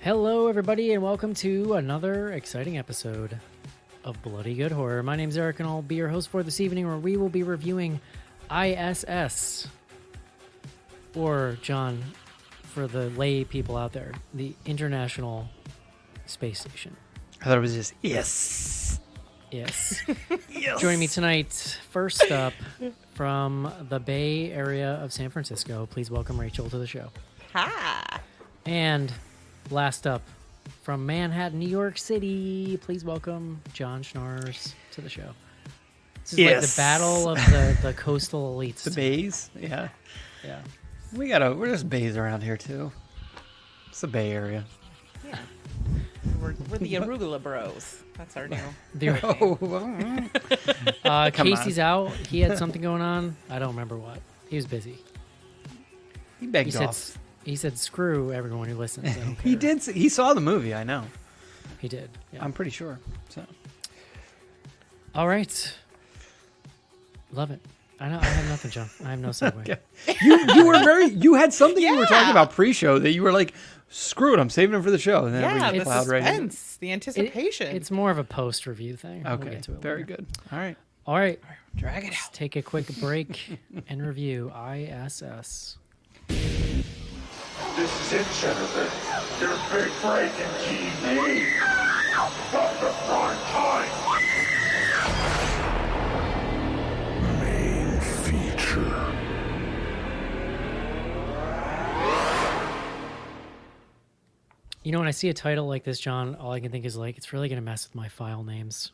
Hello, everybody, and welcome to another exciting episode of Bloody Good Horror. My name's Eric, and I'll be your host for this evening, where we will be reviewing I.S.S. Or, John, for the lay people out there, the International Space Station. I thought it was just yes. Yes. Yes. Joining me tonight, first up from the Bay Area of San Francisco, please welcome Rachel to the show. Hi. And last up from Manhattan, New York City, please welcome John Schnars to the show. This is like the battle of the coastal elites. The bays, yeah. Yeah. We're just bays around here too. It's the Bay Area. Yeah. We're the Arugula Bros. That's our new. Casey's out. He had something going on. I don't remember what. He was busy. He begged off. He said, "Screw everyone who listens." I don't care. He did. He saw the movie. I know. He did. Yeah. I'm pretty sure. So. All right. Love it. I have nothing, John. I have no segue. Okay. You had something you were talking about pre-show that you were like, screw it, I'm saving it for the show. And then the plowed right in. suspense, the anticipation. It's more of a post-review thing. Okay, We'll get to it very later. good. All right. All right. Drag it Let's out. take a quick break and review I.S.S. This is it, Jennifer. Your big break in TV. From the prime time. Main feature. You know, when I see a title like this, John, all I can think is like, it's really going to mess with my file names.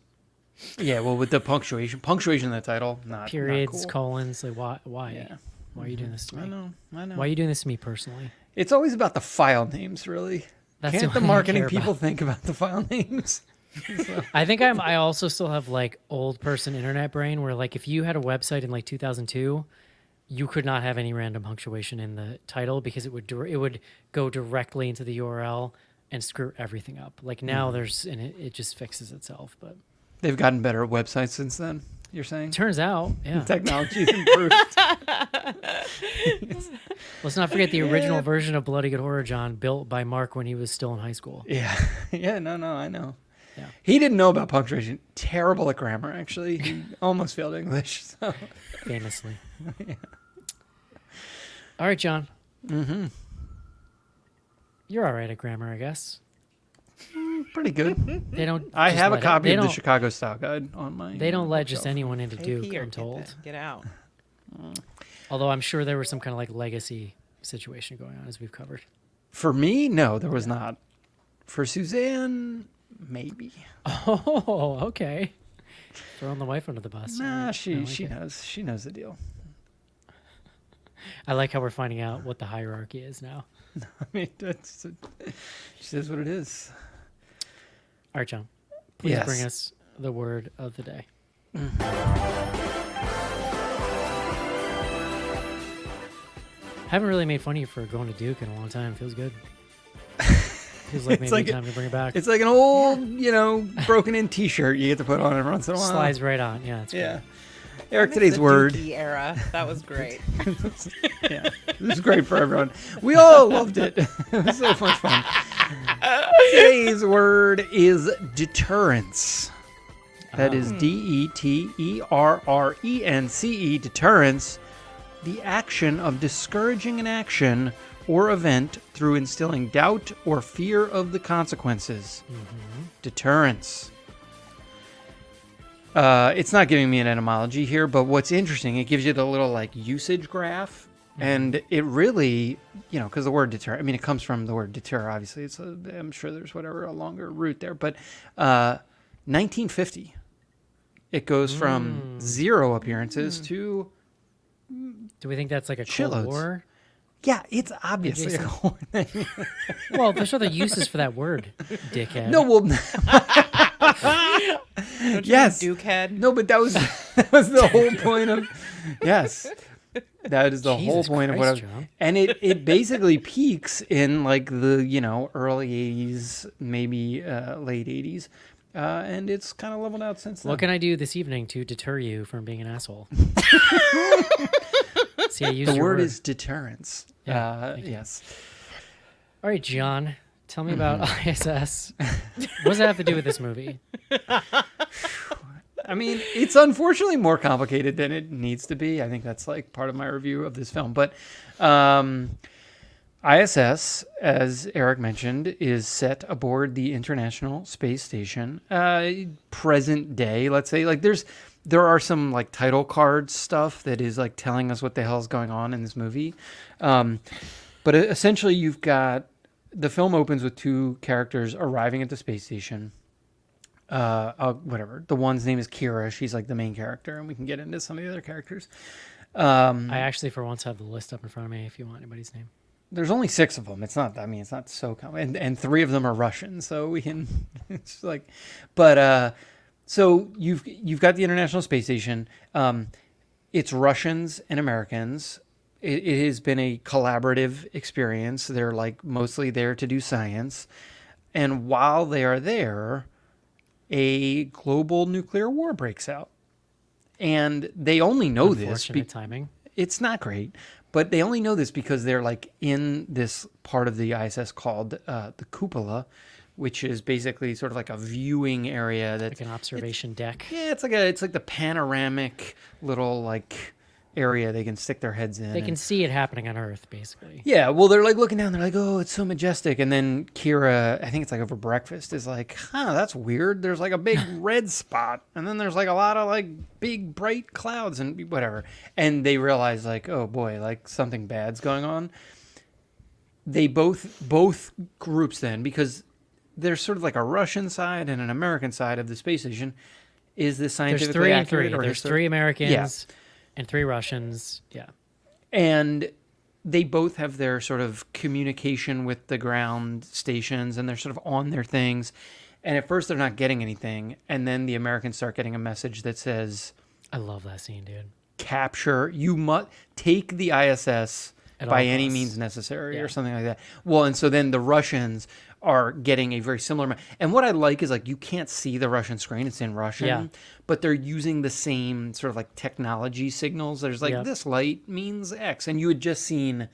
Yeah, well, with the punctuation in the title, not Periods, not cool. colons, like why? Yeah. Why are you doing this to me? I know. Why are you doing this to me personally? It's always about the file names, really. That's Can't the the only thing I marketing care people about. think about the file names? I think I also still have like old person internet brain where like if you had a website in like 2002, you could not have any random punctuation in the title because it would go directly into the URL and screw everything up. Like now it just fixes itself, but They've gotten better at websites since then, you're saying? turns out, yeah. Technology's improved. Let's not forget the original version of Bloody Good Horror, John, built by Mark when he was still in high school. Yeah. Yeah, no, I know. Yeah. He didn't know about punctuation. Terrible at grammar, actually. He almost failed English. So. Famously. All right, John. Mm-hmm. You're all right at grammar, I guess. Pretty good. They don't. I just have a let copy they of the don't- Chicago Style Guide on my They don't let just bookshelf. anyone into Take Duke, here, I'm told. Get out. Although I'm sure there was some kind of like legacy situation going on, as we've covered. For me, no, there was not. For Suzanne, maybe. Oh, okay. Throwing the wife under the bus. All Nah, right. she I like it. knows. She knows the deal. I like how we're finding out what the hierarchy is now. I mean, she says what it is. All right, John. Please Yes. bring us the word of the day. Haven't really made fun of you for going to Duke in a long time. Feels good. Feels like It's maybe like time to bring it back. It's like an old, broken in T-shirt you get to put on every once in a while. Slides right on. Yeah, it's Yeah. great. Eric, I miss today's the word. Dookie era. That was great. Yeah, this is great for everyone. We all loved it. It was so much fun. Today's word is deterrence. That is DETERRENCE, deterrence, the action of discouraging an action or event through instilling doubt or fear of the consequences. Deterrence. It's not giving me an etymology here, but what's interesting, it gives you the little like usage graph, and it really, because the word deter, I mean, it comes from the word deter. Obviously, I'm sure there's a longer root there, but 1950, it goes from 0 appearances to Do we think that's like a Cold Shitloads. War? yeah, it's obviously a whole thing. Well, there's other uses for that word, dickhead. No, well, Don't you yes, mean Duke head? no, but that was the whole point of yes. That is the whole Jesus point of Christ, what John. and it basically peaks in like the early 80s, maybe late 80s, and it's kind of leveled out since then. What can I do this evening to deter you from being an asshole? See, I used The your word is deterrence. Yeah, thank you. Yes. All right, John. Tell me about ISS. What does that have to do with this movie? I mean, it's unfortunately more complicated than it needs to be. I think that's like part of my review of this film. But ISS, as Eric mentioned, is set aboard the International Space Station. Present day, let's say. Like there are some like title card stuff that is like telling us what the hell is going on in this movie. But essentially you've got, the film opens with two characters arriving at the space station. Whatever. The one's name is Kira. She's like the main character, and we can get into some of the other characters. I actually, for once, have the list up in front of me if you want anybody's name. There's only 6 of them. It's not, I mean, it's not so common. And 3 of them are Russian, so we can, it's like, but, so you've got the International Space Station. It's Russians and Americans. It has been a collaborative experience. They're like mostly there to do science. And while they are there, a global nuclear war breaks out. And they only know this. Unfortunate timing. It's not great, but they only know this because they're like in this part of the ISS called the cupola, which is basically sort of like a viewing area that's like an observation deck. Yeah, it's like the panoramic little like area they can stick their heads in. They can see it happening on Earth, basically. Yeah, well, they're like looking down. They're like, oh, it's so majestic. And then Kira, I think it's like over breakfast, is like, that's weird. There's like a big red spot. And then there's like a lot of like big bright clouds and whatever. And they realize like, oh boy, like something bad's going on. They both groups then, because there's sort of like a Russian side and an American side of the space station. Is this scientifically accurate? There's 3 Americans and 3 Russians. Yeah. And they both have their sort of communication with the ground stations, and they're sort of on their things. And at first they're not getting anything. And then the Americans start getting a message that says, I love that scene, dude. Capture, you must take the ISS by any costs. means necessary, or something like that. Well, and so then the Russians are getting a very similar. And what I like is like you can't see the Russian screen; it's in Russian, but they're using the same sort of like technology signals. There's like this light means X, and you had just seen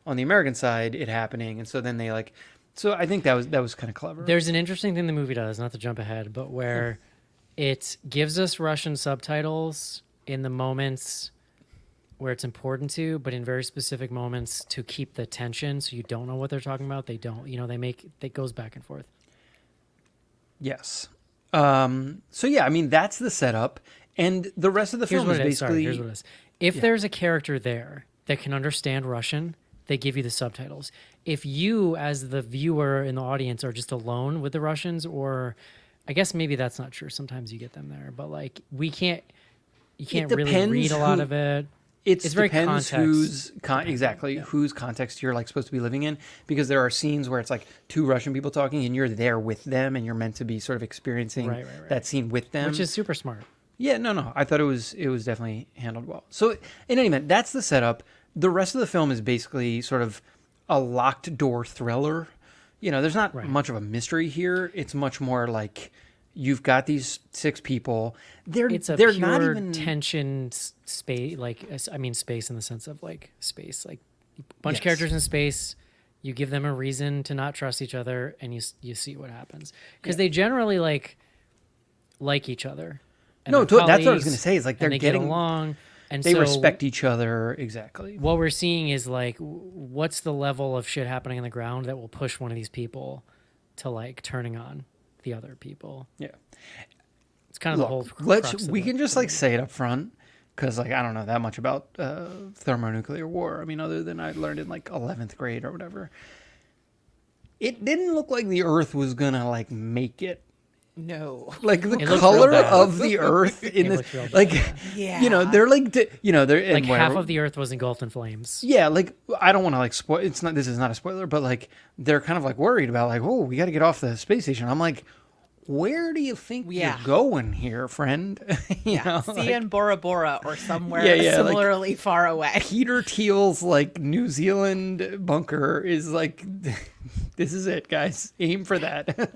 on the American side it happening, and so then they like. So I think that was kind of clever. There's an interesting thing the movie does, not to jump ahead, but where it gives us Russian subtitles in the moments where it's important to, but in very specific moments to keep the tension, so you don't know what they're talking about. They don't, it goes back and forth. Yes. So yeah, I mean that's the setup, and the rest of the film is basically. Here's what it is. If there's a character there that can understand Russian, they give you the subtitles. If you, as the viewer in the audience, are just alone with the Russians, or I guess maybe that's not true. Sometimes you get them there, but like you can't really read a lot of it. It's very depends context. Whose context you're like supposed to be living in, because there are scenes where it's like 2 Russian people talking and you're there with them and you're meant to be sort of experiencing that scene with them, which is super smart. Yeah, no, I thought it was definitely handled well. So in any event, that's the setup. The rest of the film is basically sort of a locked door thriller. There's not much of a mystery here. It's much more like you've got these 6 people. They're pure not even tension space. Space in the sense of like space, like a bunch of characters in space. You give them a reason to not trust each other, and you see what happens, because they generally like each other. No, that's what I was going to say. Is like they're they getting get along, and they so respect each other exactly. What we're seeing is like, what's the level of shit happening on the ground that will push one of these people to like turning on the other people? Yeah. It's kind of the whole crux we can just like say it up front, because like I don't know that much about thermonuclear war. I mean, other than I learned in like 11th grade or whatever. It didn't look like the Earth was gonna like make it. No, like the color of the Earth in this, like they're like they're like half of the Earth was engulfed in flames. Yeah, like I don't want to like spoil. This is not a spoiler, but like they're kind of like worried about like, oh, we got to get off the space station. I'm like, where do you think you're going here, friend? See in Bora Bora or somewhere similarly like, far away. Peter Thiel's like New Zealand bunker is like, this is it, guys. Aim for that.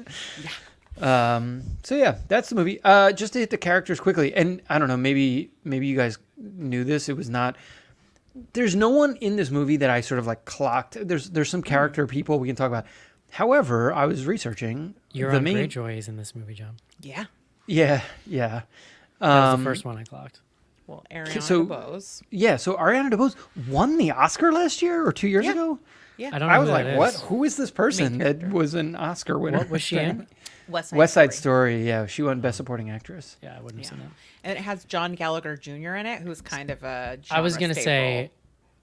So yeah, that's the movie. Just to hit the characters quickly, and I don't know, maybe you guys knew this. It was not. There's no one in this movie that I sort of like clocked. There's some character people we can talk about, However, I was researching Euron Greyjoy is in this movie, John. Yeah. Yeah. That was the first one I clocked. Well, Ariana DeBose. Yeah, so Ariana DeBose won the Oscar last year or 2 years ago. Yeah. I don't know I was who like, that what? is. Who is this person that was an Oscar winner? What was she in? West Side Story. Yeah, she won Best Supporting Actress. Yeah, I wouldn't have seen that. And it has John Gallagher Jr. in it, who's kind of a I was going to say,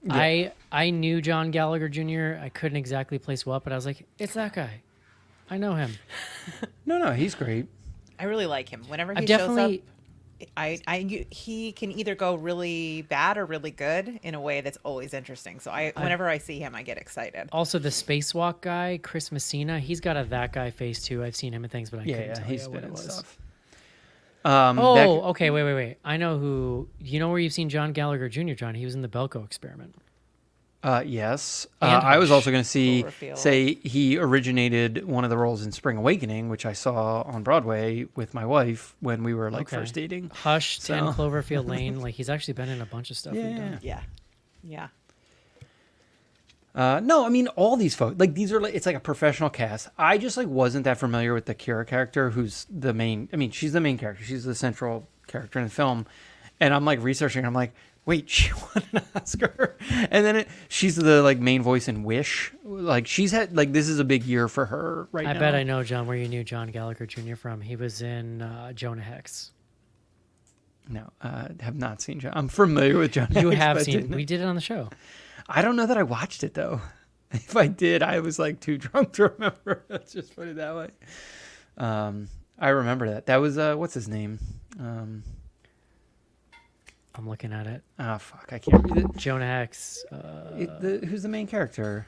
I knew John Gallagher Jr. I couldn't exactly place what, but I was like, it's that guy. I know him. No, he's great. I really like him. Whenever he I've shows definitely- up, he can either go really bad or really good in a way that's always interesting. So whenever I see him, I get excited. Also, the spacewalk guy, Chris Messina, he's got a that guy face too. I've seen him in things, but I couldn't tell he's you been what it in was. stuff. Okay, wait. I know who. You know where you've seen John Gallagher Jr., John? He was in the Belko Experiment. Yes. And I was Hush. also going to Cloverfield. say he originated one of the roles in Spring Awakening, which I saw on Broadway with my wife when we were like Okay. first dating. Hush, So- 10 Cloverfield Lane. Like, he's actually been in a bunch of stuff we've done. Yeah. No, I mean all these folks. Like these are like it's like a professional cast. I just like wasn't that familiar with the Kira character, who's the main. I mean, she's the main character. She's the central character in the film, and I'm like researching. I'm like, wait, she won an Oscar, and then she's the like main voice in Wish. Like she's had like this is a big year for her right now. I bet I know, John, where you knew John Gallagher Jr. from. He was in Jonah Hex. No, have not seen John. I'm familiar with John. You Hicks, have but seen. didn't- We did it on the show. I don't know that I watched it though. If I did, I was like too drunk to remember. Let's just put it that way. I remember that. That was what's his name? I'm looking at it. Oh fuck, I can't read it. Jonah Hex. Who's the main character?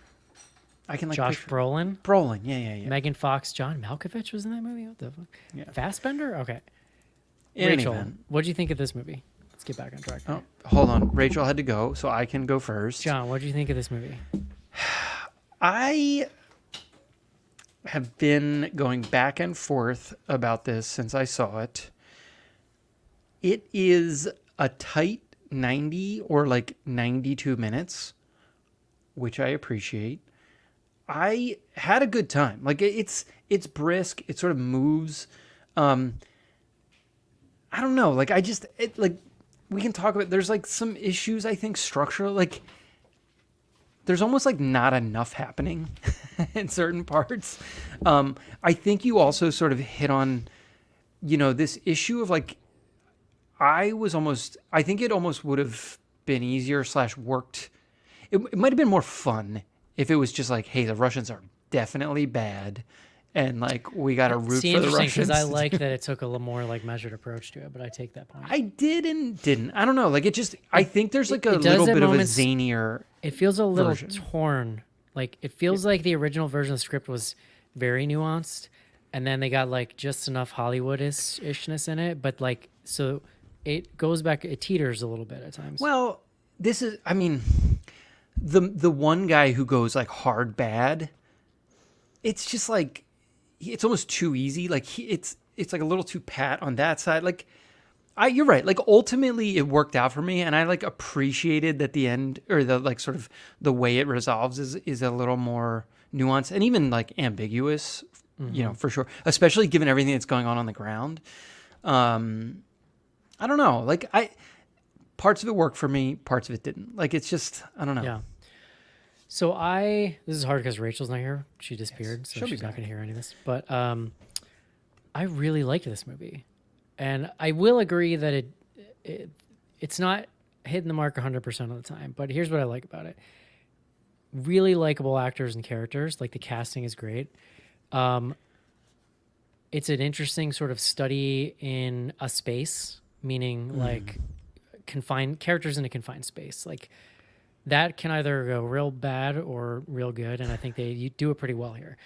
I can like Josh picture- Brolin. Brolin. Yeah. Megan Fox. John Malkovich was in that movie. What the fuck? Yeah. Fassbender. Okay. In any Rachel, event. what do you think of this movie? Let's get back on track. Oh, hold on. Rachel had to go, so I can go first. John, what do you think of this movie? I have been going back and forth about this since I saw it. It is a tight 90 or like 92 minutes, which I appreciate. I had a good time. Like it's brisk. It sort of moves. I don't know. Like we can talk about. There's like some issues I think structural. Like there's almost like not enough happening in certain parts. I think you also sort of hit on, this issue of like. I think it almost would have been easier / worked. It might have been more fun if it was just like, hey, the Russians are definitely bad, and like we got to root for the Russians. Because I like that it took a little more like measured approach to it, but I take that point. I did and didn't. I don't know. Like it just. I think there's like a it does little at bit of a moments- zanier. It feels a little version. torn. Like it feels like the original version of the script was very nuanced, and then they got like just enough Hollywood-ishness in it, but like so. It goes back. It teeters a little bit at times. Well, this is. I mean, the one guy who goes like hard bad. It's just like, it's almost too easy. Like it's like a little too pat on that side. Like, you're right. Like ultimately, it worked out for me, and I like appreciated that the end or the like sort of the way it resolves is a little more nuanced and even like ambiguous. For sure. Especially given everything that's going on the ground. I don't know. Like parts of it worked for me, parts of it didn't. Like it's just I don't know. Yeah. So this is hard because Rachel's not here. She disappeared, so She'll be she's not back. going to hear any of this. But I really liked this movie, and I will agree that it's not hitting the mark 100% of the time. But here's what I like about it: really likable actors and characters. Like the casting is great. It's an interesting sort of study in a space. Meaning like confined characters in a confined space. Like that can either go real bad or real good. And I think you do it pretty well here.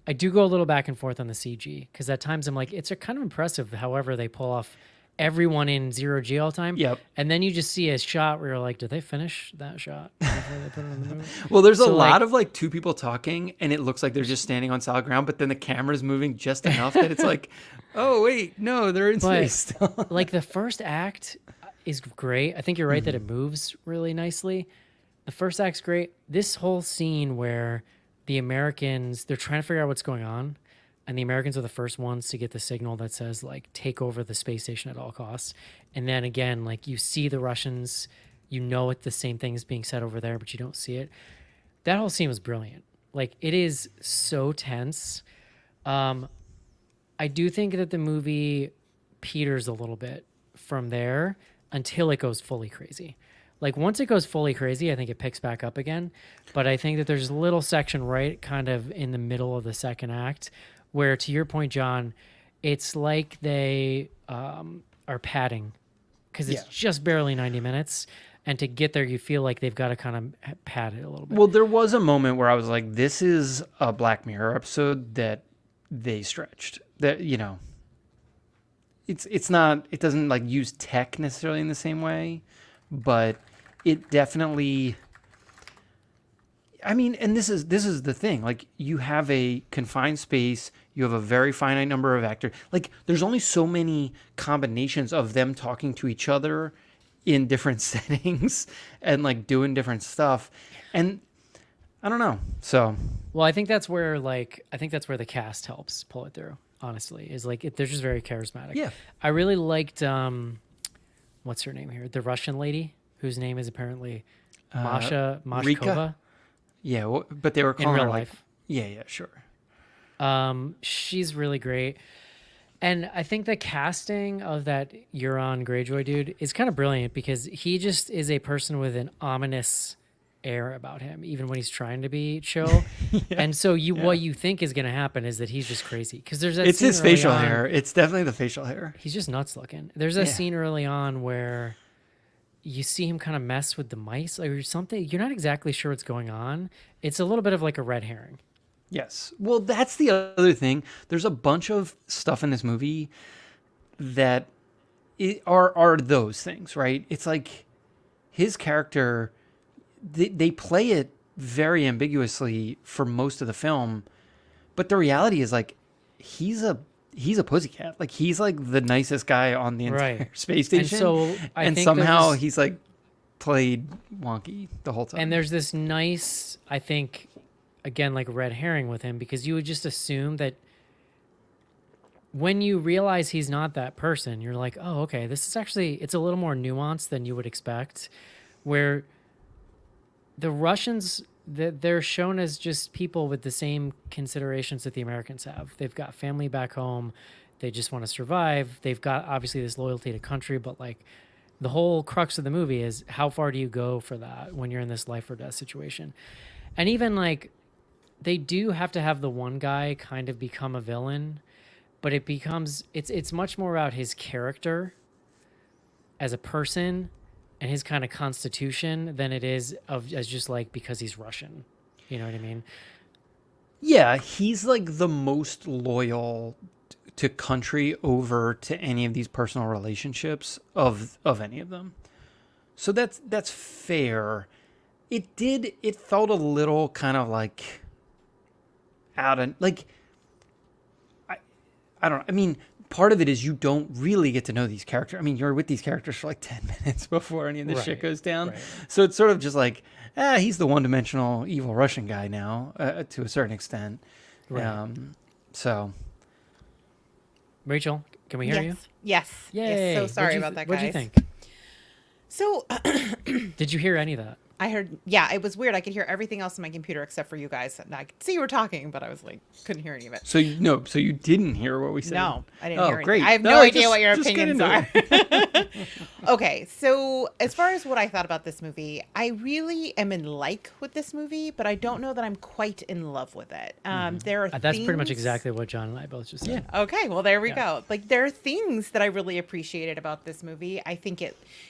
I do go a little back and forth on the CG because at times I'm like, it's a kind of impressive. However, they pull off everyone in 0G all the time. Yep. And then you just see a shot where you're like, did they finish that shot before they put it in the movie? Well, there's a So, lot like- of like two people talking, and it looks like they're just standing on solid ground, but then the camera's moving just enough that it's like, oh wait, no, they're in But, space still. like the first act is great. I think you're right that it moves really nicely. The first act's great. This whole scene where the Americans, they're trying to figure out what's going on. And the Americans are the first ones to get the signal that says, like, take over the space station at all costs. And then again, like, you see the Russians, you know it's the same thing is being said over there, but you don't see it. That whole scene was brilliant. Like, it is so tense. I do think that the movie peters a little bit from there until it goes fully crazy. Like, once it goes fully crazy, I think it picks back up again. But I think that there's a little section right kind of in the middle of the second act where, to your point, John, it's like they are padding because it's just barely 90 minutes. And to get there, you feel like they've got to kind of pad it a little bit. Well, there was a moment where I was like, this is a Black Mirror episode that they stretched. That, you know, it's not, it doesn't like use tech necessarily in the same way, but it definitely, I mean, and this is the thing, like, you have a confined space, you have a very finite number of actors. Like, there's only so many combinations of them talking to each other in different settings and like doing different stuff. And I don't know. So, well, I think that's where the cast helps pull it through, honestly, is like, they're just very charismatic. Yeah. I really liked, what's her name here? The Russian lady whose name is apparently Masha Rika? Mashkova. Yeah. Well, but they were In calling real her like, life. yeah, sure. She's really great. And I think the casting of that Euron Greyjoy dude is kind of brilliant because he just is a person with an ominous air about him, even when he's trying to be chill. And so what you think is going to happen is that he's just crazy. Because there's that It's scene his early facial on- hair. It's definitely the facial hair. He's just nuts looking. There's a scene early on where you see him kind of mess with the mice or something. You're not exactly sure what's going on. It's a little bit of like a red herring. Yes. Well, that's the other thing. There's a bunch of stuff in this movie that are those things, right? It's like his character, they play it very ambiguously for most of the film, but the reality is like he's a pussycat. Like, he's like the nicest guy on the entire space station. And so I think somehow there's- he's like played wonky the whole time. And there's this nice, I think, again, like red herring with him, because you would just assume that when you realize he's not that person, you're like, oh, okay, this is actually, it's a little more nuanced than you would expect, where the Russians, they're shown as just people with the same considerations that the Americans have. They've got family back home. They just want to survive. They've got obviously this loyalty to country, but like the whole crux of the movie is how far do you go for that when you're in this life or death situation? And even like, they do have to have the one guy kind of become a villain, but it's much more about his character as a person and his kind of constitution than it is as just like because he's Russian. You know what I mean? Yeah, he's like the most loyal to country over to any of these personal relationships of any of them. So that's fair. It felt a little kind of like out of like I don't know. I mean, part of it is you don't really get to know these characters. I mean, you're with these characters for like 10 minutes before any of this shit goes down. Right. So it's sort of just like, he's the one-dimensional evil Russian guy now, to a certain extent. Right. So, Rachel, can we hear you? Yes. Yay. Yes. So sorry What'd you about that, guys. What'd you think? So Did you hear any of that? I heard, yeah, it was weird. I could hear everything else on my computer except for you guys. And I could see you were talking, but I was like, couldn't hear any of it. so you didn't hear what we said? No, I didn't Oh, hear anything. great. I have No, no idea just- what your just get opinions into are. Okay, so as far as what I thought about this movie, I really am in like with this movie, but I don't know that I'm quite in love with it. There are That's pretty much things- exactly what John and I both just said. Okay, well there we go. Like there are things that I really appreciated about this movie. I think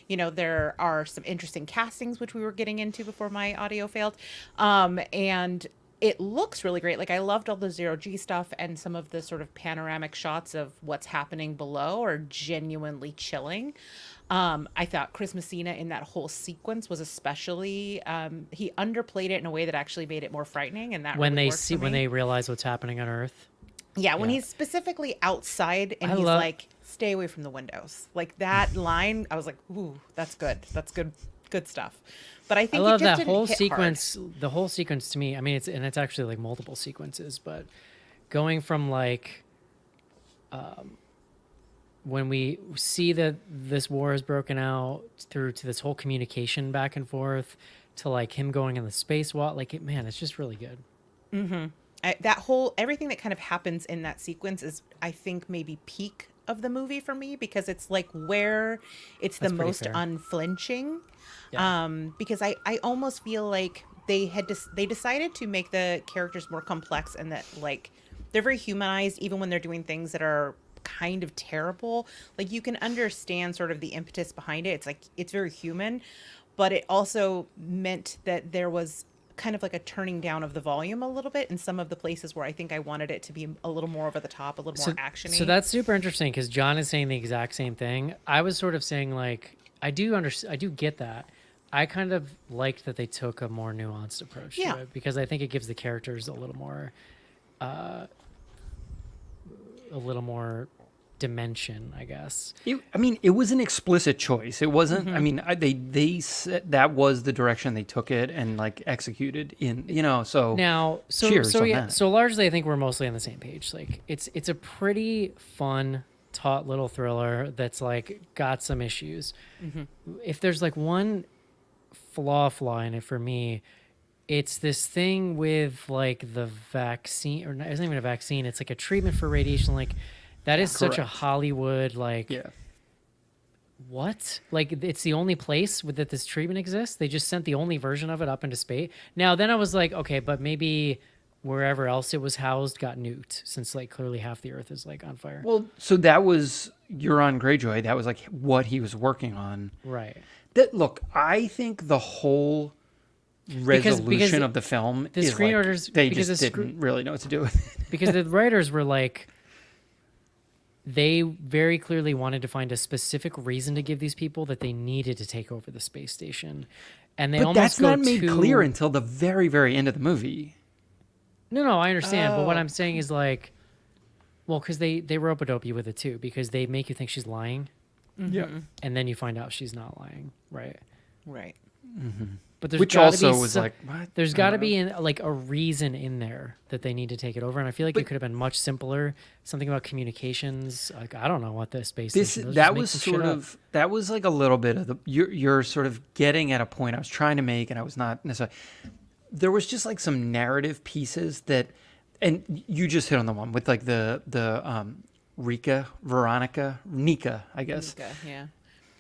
there are some interesting castings which we were getting into before my audio failed. And it looks really great. Like I loved all the zero G stuff, and some of the sort of panoramic shots of what's happening below are genuinely chilling. I thought Chris Messina in that whole sequence was especially he underplayed it in a way that actually made it more frightening, and that When really they worked see for when me. they realize what's happening on Earth. Yeah, when Yeah. he's specifically outside and I he's love- like, stay away from the windows. Like that line, I was like, ooh, that's good. That's good good stuff. But I think I love it just that didn't whole hit sequence. The whole sequence to me, I mean, it's actually like multiple sequences, but going from like when we see that this war has broken out through to this whole communication back and forth to like him going in the space walk, like man, it's just really good. that whole everything that kind of happens in that sequence is, I think, maybe peak of the movie for me, because it's like where it's the That's pretty most fair. unflinching. Yeah. Because I almost feel like they decided to make the characters more complex, and that like they're very humanized even when they're doing things that are kind of terrible. Like you can understand sort of the impetus behind it. It's like it's very human, but it also meant that there was kind of like a turning down of the volume a little bit in some of the places where I think I wanted it to be a little more over the top, a little more actiony. So that's super interesting because John is saying the exact same thing. I was sort of saying like I do get that. I kind of liked that they took a more nuanced approach Yeah. to it because I think it gives the characters a little more dimension, I guess. I mean, it was an explicit choice. It wasn't. Mm-hmm. I mean, they said that was the direction they took it and like executed in. You know, so Now, cheers on that. so largely, I think we're mostly on the same page. Like, it's a pretty fun, taut little thriller that's like got some issues. If there's like one flaw in it for me, it's this thing with like the vaccine, or not, it's not even a vaccine. It's like a treatment for radiation. Like, that is such a Correct. Hollywood like. yeah. What? Like it's the only place that this treatment exists? They just sent the only version of it up into space. Now then I was like, okay, but maybe wherever else it was housed got nuked, since like clearly half the Earth is like on fire. Well, so that was Euron Greyjoy. That was like what he was working on. Right. That look, I think the whole resolution of the film the is like screenwriters- they because just the didn't really know what to do with it. Because the writers were like, they very clearly wanted to find a specific reason to give these people that they needed to take over the space station. And they But almost that's go not made too clear until the very, very end of the movie. No, I understand. But what Oh. I'm saying is like, well, because they rope-a-dope you with it too, because they make you think she's lying, Yeah. and then you find out she's not lying, right? Right. But there's Which gotta also be was some- like, what? there's I got to don't be like a reason in there that they need to take it over, and I feel like it But- could have been much simpler. Something about communications. Like I don't know what the space This station does, that just make was some shit sort up. of that was like a little bit of the you're sort of getting at a point I was trying to make, and I was not necessarily. There was just like some narrative pieces that, and you just hit on the one with like the Nika, I guess. Okay, yeah.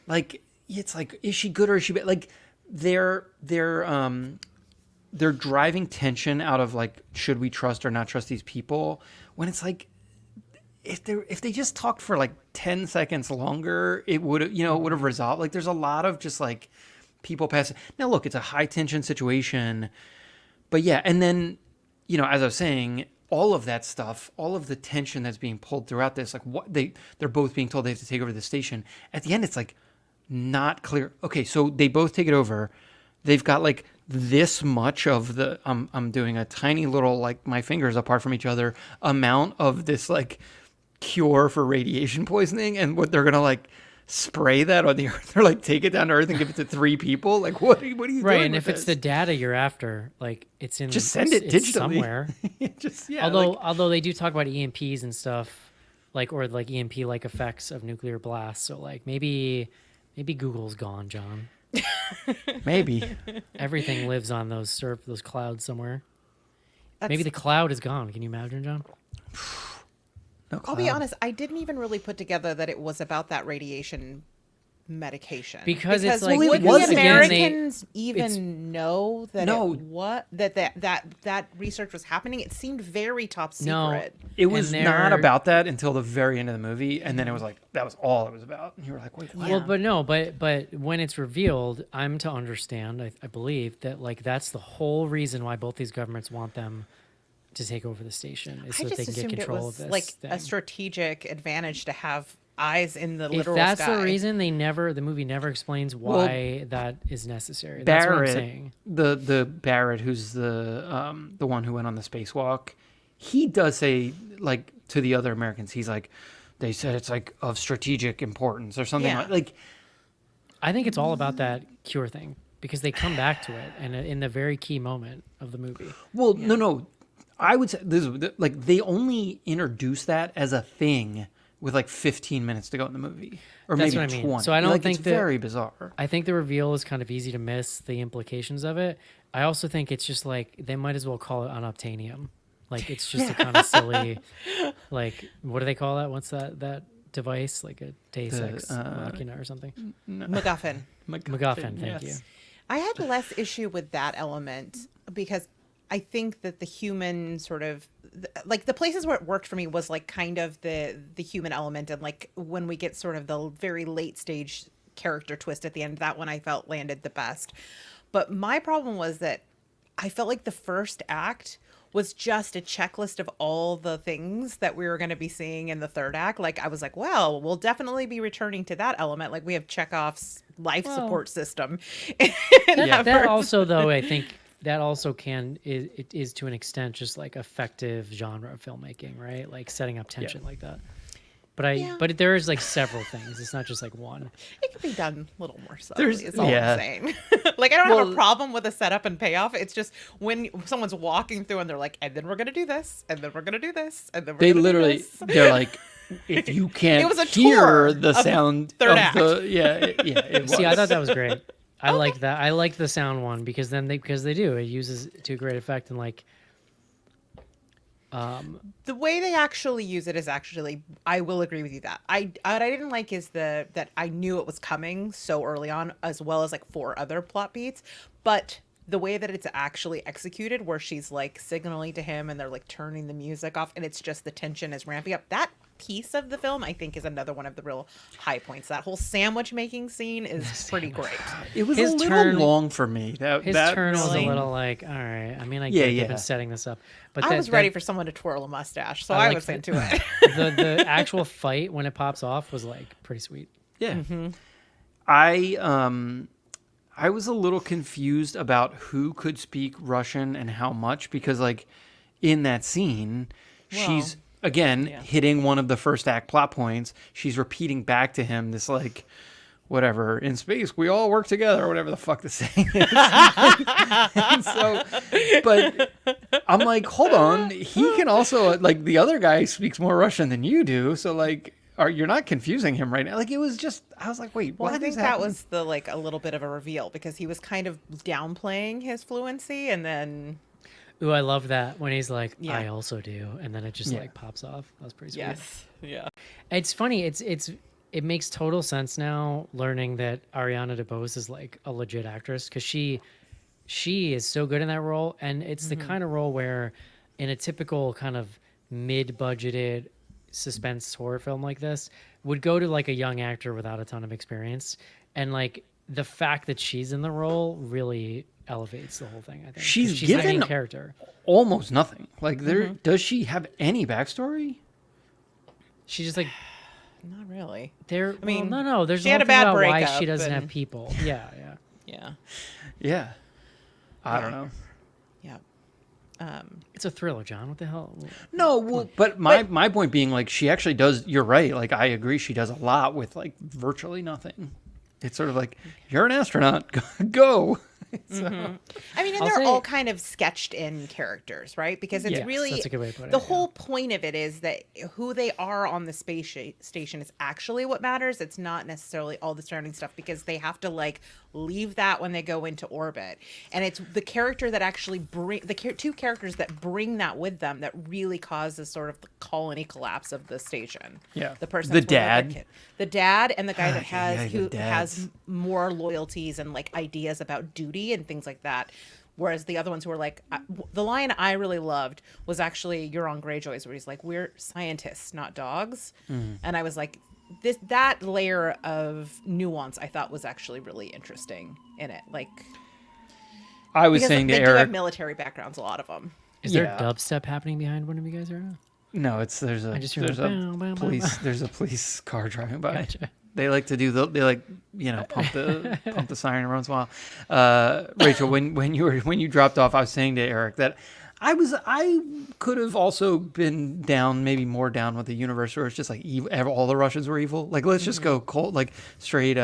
Like it's like, is she good or is she bad? Like they're driving tension out of like, should we trust or not trust these people, when it's like, if they just talked for like 10 seconds longer, it would have resolved. Like there's a lot of just like people passing. Now look, it's a high tension situation, but yeah. And then, as I was saying, all of that stuff, all of the tension that's being pulled throughout this, like what they're both being told they have to take over the station. At the end, it's like not clear. Okay, so they both take it over. They've got like this much of the I'm doing a tiny little, like my fingers apart from each other, amount of this like cure for radiation poisoning, and what they're gonna like spray that on the Earth, or like take it down to Earth and give it to 3 people. Like what are you Right, doing and with if it's the this? data you're after, like it's in Just send it it's digitally. somewhere. Just yeah. Although they do talk about EMPs and stuff, like or like EMP like effects of nuclear blasts. So like maybe Google's gone, John. maybe. Everything lives on those clouds somewhere. That's, Maybe the cloud is gone. Can you imagine, John? No I'll be cloud. honest, I didn't even really put together that it was about that radiation medication. Because it's like- Well, it would was the again, Americans it's- even know that No. that research was happening? It seemed very top No. secret. It was And not they're- about that until the very end of the movie, and then it was like that was all it was about. And you were like, wait, what? Well, but no, but when it's revealed, I'm to understand, I believe that like that's the whole reason why both these governments want them to take over the station is I so that just they can get assumed it control was of this. like thing. a strategic advantage to have eyes in the If literal that's sky. the reason, the movie never explains why that is necessary. That's what I'm Barrett, saying. the Barrett, who's the one who went on the spacewalk, he does say like to the other Americans, he's like, they said it's like of strategic importance or something Yeah. like I think it's all about that cure thing because they come back to it and in the very key moment of the movie. Well, no. I would say like they only introduce that as a thing with like 15 minutes to go in the movie, or That's maybe what I mean. 20. So I don't like, think it's that- very bizarre. I think the reveal is kind of easy to miss the implications of it. I also think it's just like they might as well call it unobtainium. Like it's just a kind of silly, like what do they call that? What's that device? Like a Deus Ex Machina or something? MacGuffin. MacGuffin. Thank you. I had less issue with that element because I think that the human sort of like the places where it worked for me was like kind of the human element, and like when we get sort of the very late stage character twist at the end, that one I felt landed the best. But my problem was that I felt like the first act was just a checklist of all the things that we were going to be seeing in the third act. Like I was like, well, we'll definitely be returning to that element. Like we have Chekhov's life support system. That also, though, I think that also it is to an extent just like effective genre filmmaking, right? Like setting up tension like that. But there is like several things. It's not just like one. It could be done a little more subtly. There's- Is all yeah. I'm saying. Like I don't have a problem with a setup and payoff. It's just when someone's walking through and they're like, and then we're gonna do this, and then we're gonna do this, and then we're They gonna literally, do this. they're like, if you can't It was a hear tour the of sound third of act. it was. See, I thought that was great. I like that. I like the sound one because they do. It uses to a great effect and like. The way they actually use it is actually, I will agree with you that what I didn't like is that I knew it was coming so early on, as well as like 4 other plot beats, but the way that it's actually executed, where she's like signaling to him and they're like turning the music off, and it's just the tension is ramping up. That piece of the film, I think, is another one of the real high points. That whole sandwich making scene is pretty great. It was His a little turn- long for me. His that turn was a scene. little like, all right. I mean, I Yeah, get they've yeah. been setting this up, but I that- was ready for someone to twirl a mustache, so I I like was the- into it. the actual fight when it pops off was like pretty sweet. Yeah. I was a little confused about who could speak Russian and how much, because like in that scene, she's again hitting one of the first act plot points. She's repeating back to him this like whatever, in space we all work together, or whatever the fuck the saying is. And so, but I'm like, hold on, he can also, like, the other guy speaks more Russian than you do, so like, you're not confusing him right now. Like, it was just, I was like, wait, Well, what I think is that happening? was the like a little bit of a reveal because he was kind of downplaying his fluency, and then Ooh, I love that when he's like, Yeah. I also do, and then it just Yeah. like pops off. That was pretty sweet. yeah, It's funny. It makes total sense now learning that Ariana DeBose is like a legit actress because she is so good in that role, and it's the kind of role where in a typical kind of mid-budgeted suspense horror film like this would go to like a young actor without a ton of experience, and like the fact that she's in the role really elevates the whole thing. I think 'cause She's the main given- character. Almost nothing. Like, there, does she have any backstory? She's just like not really. there. I mean, no. There's she had a nothing bad about why breakup she doesn't have and- people. Yeah. Yeah, Yeah. I don't know. yeah. It's a thriller, John. What the hell? No, well, but my point being, like, she actually does, you're right, like, I agree, she does a lot with, like, virtually nothing. It's sort of like, you're an astronaut, go. So, I mean, and I'll they're say- all kind of sketched in characters, right? Because it's Yes, really that's a good way to put it, the yeah. whole point of it is that who they are on the space station is actually what matters. It's not necessarily all the surrounding stuff, because they have to like leave that when they go into orbit, and it's the character that actually bring two characters that bring that with them that really causes sort of the colony collapse of the station. Yeah. the person The that's with dad. the dad, and the guy that Yeah, has the who dads. has more loyalties and like ideas about duty and things like that. Whereas the other ones who were like, the line I really loved was actually Euron Greyjoy's, where he's like, "We're scientists, not dogs," and I was like, that layer of nuance I thought was actually really interesting in it, like I was because saying to they do have Eric, military backgrounds, a lot of them. Is there Yeah. dubstep happening behind one of you guys right now? no, there's a, I just hear there's like, a bow, bow, bow, police, bow. there's a police car driving by. Gotcha. They like to do they like, pump the siren every once in a while. Rachel, when you dropped off, I was saying to Eric that I could have also been down, maybe more down with the universe where it's just like evil, all the Russians were evil. Like, let's just go cold, like straight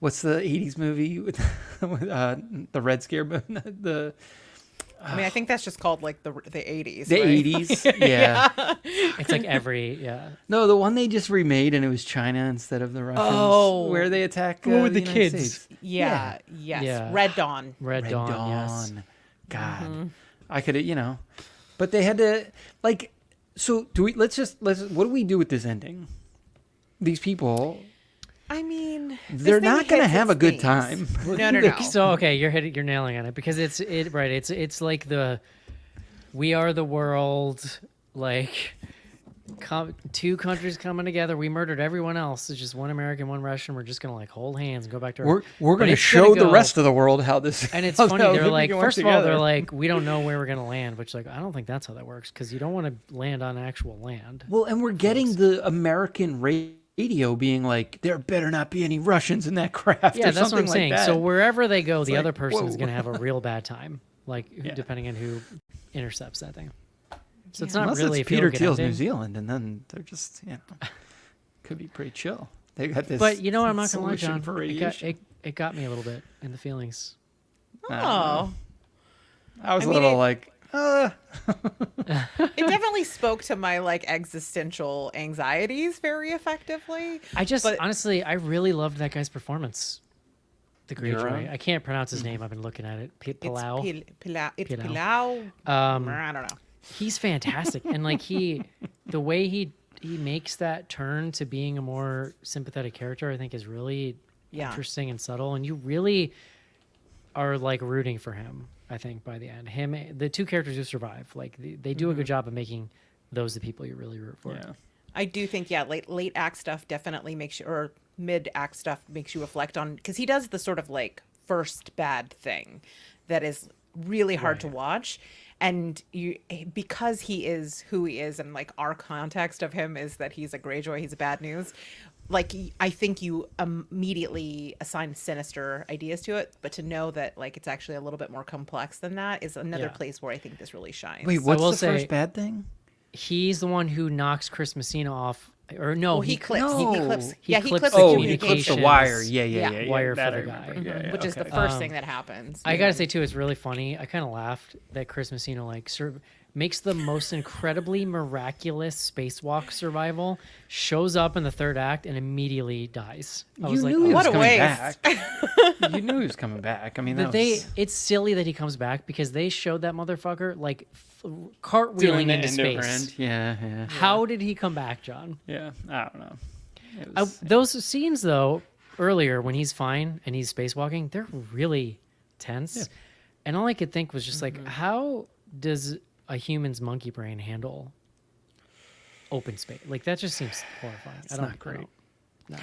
what's the 80s movie with, the Red Scare? The I mean, I think that's just called like the 80s. the right? 80s. Yeah. It's like No, the one they just remade and it was China instead of the Russians. Oh. Where they attack Oh, the United kids. States. Yeah. Yes. Yeah. Red Dawn. Red Dawn. Yes. God, I could have, but they had to like. So do we? Let's. What do we do with this ending? These people, I mean, they're this thing not going to hits have a its good themes. time. No. So okay, you're nailing on it because it's like the we are the world, like two countries coming together. We murdered everyone else. It's just one American, one Russian. We're just gonna like hold hands and go back to our. We're But going to it's show the go- rest of the world how this. And it's how funny. how They're we like, can work first of all, they're together. like, we don't know where we're gonna land. Which like, I don't think that's how that works because you don't want to land on actual land. Well, and we're getting the American radio being like, there better not be any Russians in that craft. Yeah, or that's what something I'm saying. Like that. So wherever they go, the like, other person's whoa. gonna have a real bad time. Like Yeah. depending on who intercepts that thing. So it's Yeah. not Unless really it's a Peter feel-good Thiel's ending. New Zealand, and then they're just could be pretty chill. They got this. But you know what? I'm not gonna lie, solution John. for It radiation. got me a little bit in the feelings. Oh, I was I a mean, little it- like, it definitely spoke to my like existential anxieties very effectively. I just But- honestly, I really loved that guy's performance. The Greyjoy. Euron? I can't pronounce his name. I've been looking at it. Palau. It's Pilau. Pilau. I don't know. He's fantastic, and like the way he makes that turn to being a more sympathetic character, I think is really Yeah. interesting and subtle, and you really are like rooting for him. I think by the end, the two characters who survive, like they do a good job of making those the people you really root for. yeah. I do think, yeah, late act stuff definitely makes you, or mid act stuff makes you reflect on, because he does the sort of like first bad thing that is really hard to watch. And because he is who he is, and like our context of him is that he's a Greyjoy, he's a bad news. Like, I think you immediately assign sinister ideas to it, but to know that like it's actually a little bit more complex than that is another Yeah. place where I think this really shines. Wait, what's will the say- first bad thing? He's the one who knocks Chris Messina off, or no, Well, he clips. no. He clips. He Yeah, clips he clips the the Oh, he clips the communications. wire. Yeah, Yeah. Wire that for I the guy. remember. Yeah, which is the okay. first thing that happens. I gotta say too, it's really funny. I kind of laughed that Chris Messina like makes the most incredibly miraculous spacewalk survival, shows up in the third act, and immediately dies. I was You like, knew he what was a coming waste. back. You knew he was coming back. I mean, that was it's silly that he comes back because they showed that motherfucker like cartwheeling into space. Yeah. How did he come back, John? Yeah, I don't know. It was- Those scenes though, earlier when he's fine and he's spacewalking, they're really tense. And all I could think was just like, how does a human's monkey brain handle open space? Like that just seems horrifying. I don't not great.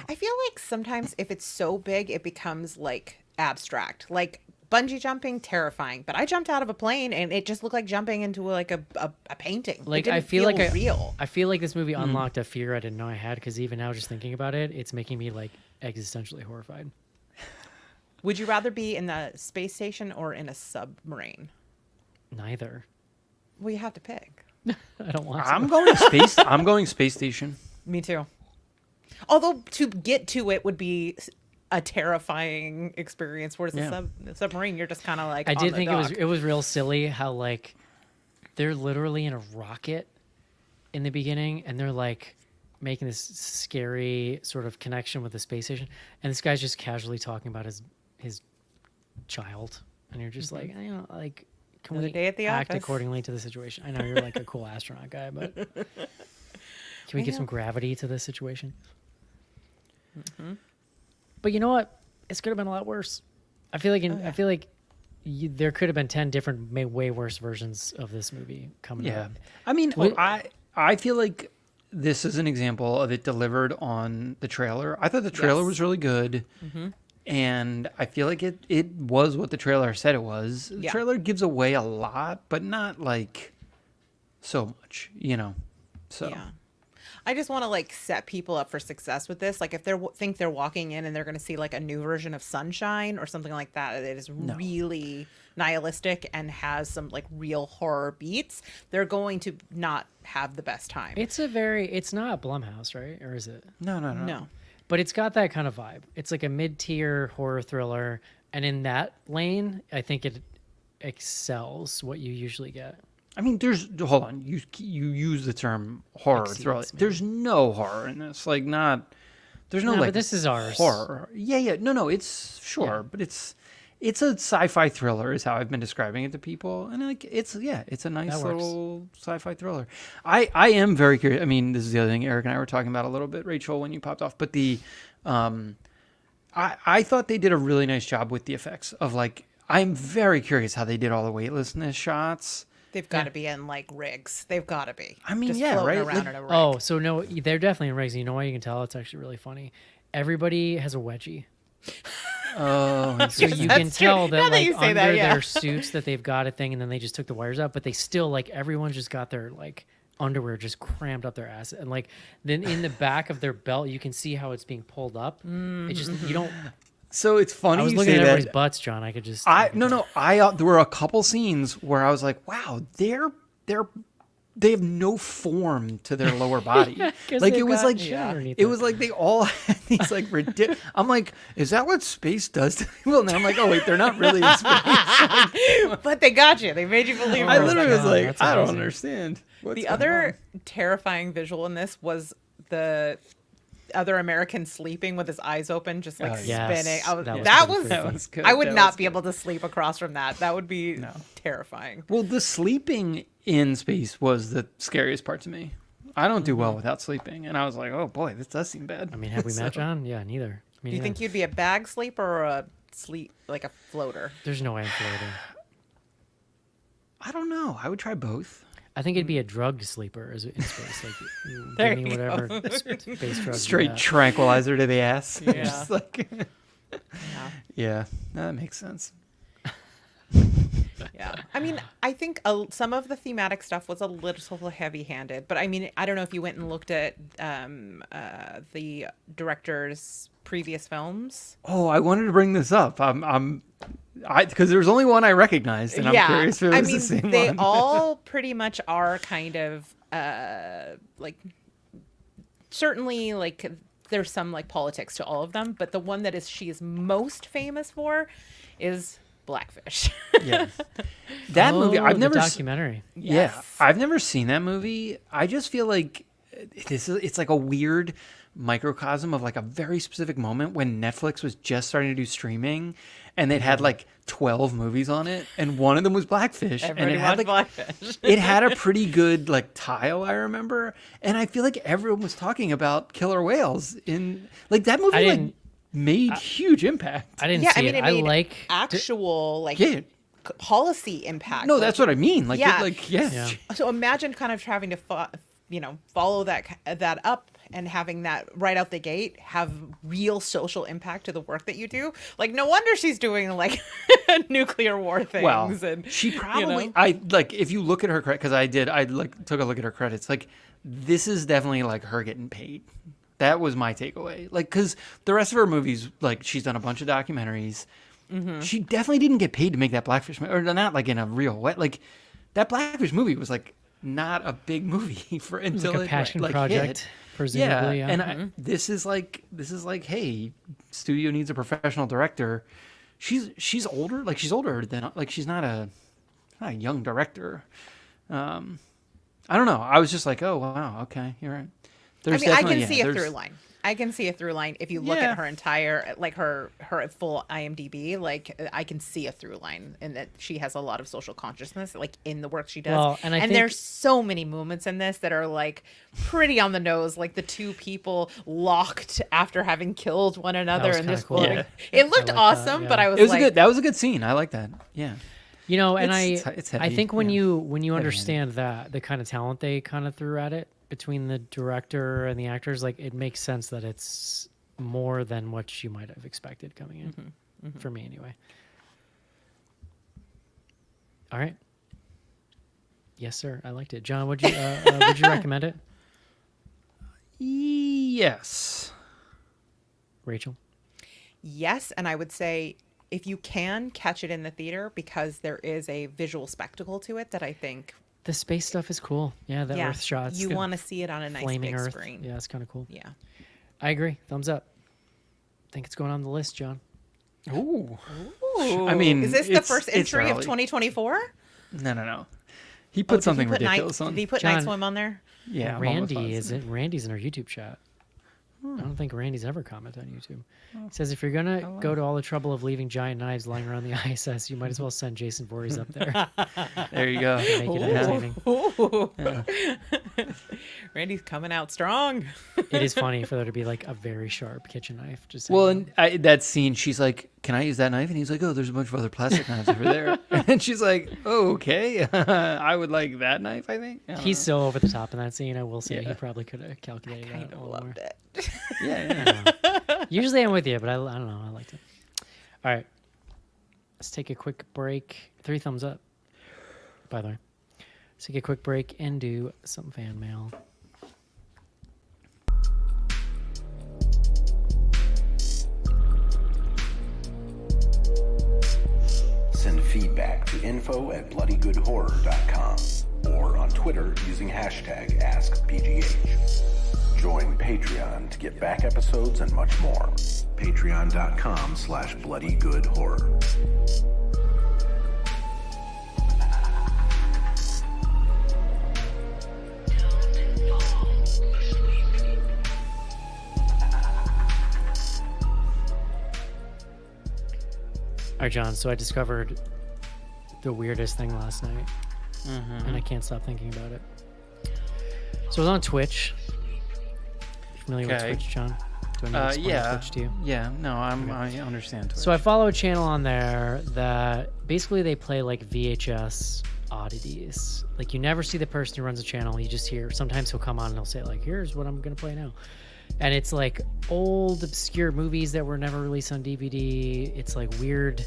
I feel like sometimes if it's so big, it becomes like abstract. Like bungee jumping, terrifying. But I jumped out of a plane and it just looked like jumping into like a painting. Like it didn't I feel like real. I feel like this movie unlocked a fear I didn't know I had because even now, just thinking about it, it's making me like existentially horrified. Would you rather be in the space station or in a submarine? Neither. Well, you have to pick. I don't want to. I'm going space. I'm going space station. Me too. Although to get to it would be a terrifying experience. Whereas Yeah. the submarine, you're just kind of like. I on did the think dock. it was real silly how like they're literally in a rocket in the beginning and they're like making this scary sort of connection with the space station, and this guy's just casually talking about his child, and you're just like, you know, like, can Another we day at the act office. accordingly to the situation? I know you're like a cool astronaut guy, but can we give some gravity to this situation? But you know what? It's could have been a lot worse. I feel like there could have been 10 different, way worse versions of this movie coming Yeah, out. I mean, Wait- I feel like this is an example of it delivered on the trailer. I thought the trailer Yes. was really good, and I feel like it was what the trailer said it was. The Yeah. trailer gives away a lot, but not like so much, you know. So Yeah. I just want to like set people up for success with this. Like if they think they're walking in and they're going to see like a new version of Sunshine or something like that, that is really nihilistic and has some like real horror beats, they're going to not have the best time. It's not Blumhouse, right? Or is it? no. no. but it's got that kind of vibe. It's like a mid-tier horror thriller, and in that lane, I think it excels what you usually get. I mean, hold on. You use the term horror Exceeds, thriller. maybe. There's no horror in this. Like not. There's no No, like. but this is ours. Horror. Yeah. No. It's sure, Yeah. but it's a sci-fi thriller is how I've been describing it to people, and like it's a nice That works. little sci-fi thriller. I am very curious. I mean, this is the other thing Eric and I were talking about a little bit, Rachel, when you popped off. But I thought they did a really nice job with the effects of like. I'm very curious how they did all the weightlessness shots. They've got to be in like rigs. They've got to be. I mean, just yeah, floating right? around Like- in a rig. Oh, so no, they're definitely in rigs. You know why you can tell? It's actually really funny. Everybody has a wedgie. Oh, So you That's can true. tell Now that that you like say under that, yeah. their suits that they've got a thing and then they just took the wires out, but they still like everyone's just got their like underwear just crammed up their ass. And like then in the back of their belt you can see how it's being pulled up. It just you don't so it's funny I was you looking say at everybody's that. butts, John. I could just No. There were a couple scenes where I was like, wow, they have no form to their lower body. 'cause Like they've it was got like shit underneath it it. was like they all had these like ridiculous. I'm like, is that what space does to people? And I'm like, oh wait, they're not really in space. But they got you. They made you believe. I it was literally was God, like, that's I don't amazing. understand. What's The going other on? terrifying visual in this was the other American sleeping with his eyes open, just like Oh, yes. spinning. That was That pretty was, freaky. That was good. I would That not was be able to sleep across from that. That would be terrifying. Well, the sleeping in space was the scariest part to me. I don't do Mm-hmm. well without sleeping, and I was like, oh boy, this does seem bad. I mean, have we met So- John? Yeah, neither. Me Do you neither. think you'd be a bag sleeper or a sleep like a floater? There's no way I'm floating. I don't know. I would try both. I think it'd be a drugged sleeper as in space. Like There give me you go. whatever space drug. you Straight got. tranquilizer to the ass. Yeah. Just like, Yeah. yeah, that makes sense. Yeah. I mean, I think some of the thematic stuff was a little heavy-handed, but I mean, I don't know if you went and looked at the director's previous films. Oh, I wanted to bring this up. Because there's only one I recognized, and I'm curious if it was the same they one. all pretty much are kind of like certainly like there's some like politics to all of them, but the one that she is most famous for is Blackfish. Yeah, that movie Oh, I've the never. documentary. Yeah, Yes. I've never seen that movie. I just feel like it's like a weird microcosm of like a very specific moment when Netflix was just starting to do streaming, and they'd had like 12 movies on it, and one of them was Blackfish, Everybody and it had watched like Blackfish. it had a pretty good like tile, I remember, and I feel like everyone was talking about killer whales in like that movie I like didn't- made huge impact. I didn't Yeah, see I mean, it. it I made like actual like Yeah. policy impact. No, Like, that's what I mean. Like, Yeah. Yeah. So imagine kind of having to follow that up and having that right out the gate have real social impact to the work that you do. Like, no wonder she's doing like nuclear war things. Well, and she probably. know? I like if you look at her credit because I like took a look at her credits. Like, this is definitely like her getting paid. That was my takeaway. Like, because the rest of her movies, like she's done a bunch of documentaries. Mm-hmm. She definitely didn't get paid to make that Blackfish movie, or not like in a real way. Like that Blackfish movie was like not a big movie for until like a it passion like, project, hit. presumably. Yeah, And this is like hey, studio needs a professional director. She's older, like she's older than like she's not a young director. I don't know. I was just like, oh wow, okay, you're right. I mean, I definitely- can see a there's- through line. I can see a through line if you look Yeah. at her entire, like her full IMDb. Like I can see a through line in that she has a lot of social consciousness, like in the work she does. Well, and I think- there's so many moments in this that are like pretty on the nose, like the two people locked after having killed one another, was and kinda just cool. floating. Yeah. It looked I like that, awesome, yeah. but I was It was like, a good. That was a good scene. I like that. Yeah. You know, and It's I heavy, think when yeah. you Heavy-handed. understand that the kind of talent they kind of threw at it between the director and the actors, like it makes sense that it's more than what you might have expected coming in. For me, anyway. All right. Yes, sir. I liked it. John, would you recommend it? Yes. Rachel? yes, and I would say if you can catch it in the theater because there is a visual spectacle to it that I think The space stuff is cool. Yeah, the Earth shots. you the want to see it on a nice flaming big Earth. screen. Yeah, it's kind of cool. Yeah. I agree. Thumbs up. think it's going on the list, John. Ooh. Ooh. I mean, is this the first it's entry of early. 2024? No. He put something ridiculous on. Did he put John, Night Swim on there? Yeah, I'm almost Randy positive. Randy's in our YouTube chat. I don't think Randy's ever commented on YouTube. He says if you're gonna go to all the trouble of leaving giant knives lying around the ISS, you might as well send Jason Voorhees up there. There you go. Make it entertaining. Ooh. Randy's coming out strong. It is funny for there to be like a very sharp kitchen knife. Just Well, hanging and that scene, she's like, "Can I use that knife?" And he's like, "Oh, there's a bunch of other plastic knives over there." And she's like, "Oh, okay, I would like that knife. I think." I don't He's know. so over the top in that scene. I will say he Yeah. probably could have calculated that I a little more. loved it. Yeah. Usually I'm with you, but I don't know. I liked it. All right. Let's take a quick break. 3 thumbs up, by the way. Let's take a quick break and do some fan mail. Send feedback to info@bloodygoodhorror.com or on Twitter using hashtag AskBGH. Join Patreon to get back episodes and much more. Patreon.com/bloodygoodhorror. All right, John. So I discovered the weirdest thing last night, and I can't stop thinking about it. So I was on Twitch. You familiar with Okay. Twitch, John? Do I need to explain Yeah. Twitch to you? Yeah. No, I understand. Twitch. So I follow a channel on there that basically they play like VHS oddities. Like you never see the person who runs the channel. You just hear. Sometimes he'll come on and he'll say like, "Here's what I'm gonna play now," and it's like old obscure movies that were never released on DVD. It's like weird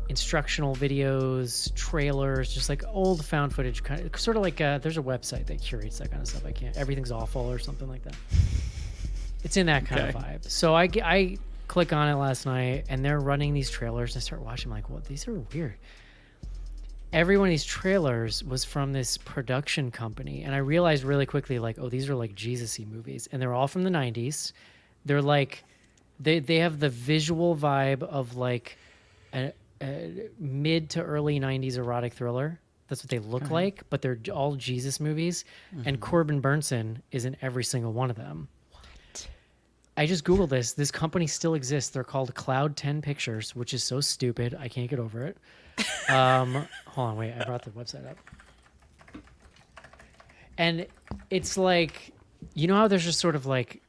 instructional videos, trailers, just like old found footage, kind of sort of like there's a website that curates that kind of stuff. I can't. Everything's awful or something like that. It's in that kind of vibe. So I click on it last night, and they're running these trailers. And I start watching. I'm like, well, these are weird. Every one of these trailers was from this production company, and I realized really quickly, like, oh, these are like Jesus-y movies, and they're all from the '90s. They're like, they have the visual vibe of like a mid to early '90s erotic thriller. That's what they look like, but they're all Jesus movies, and Corbin Burnson is in every single one of them. I just Googled this. This company still exists. They're called Cloud 10 Pictures, which is so stupid. I can't get over it. Hold on, wait. I brought the website up. And it's like, you know how there's just sort of like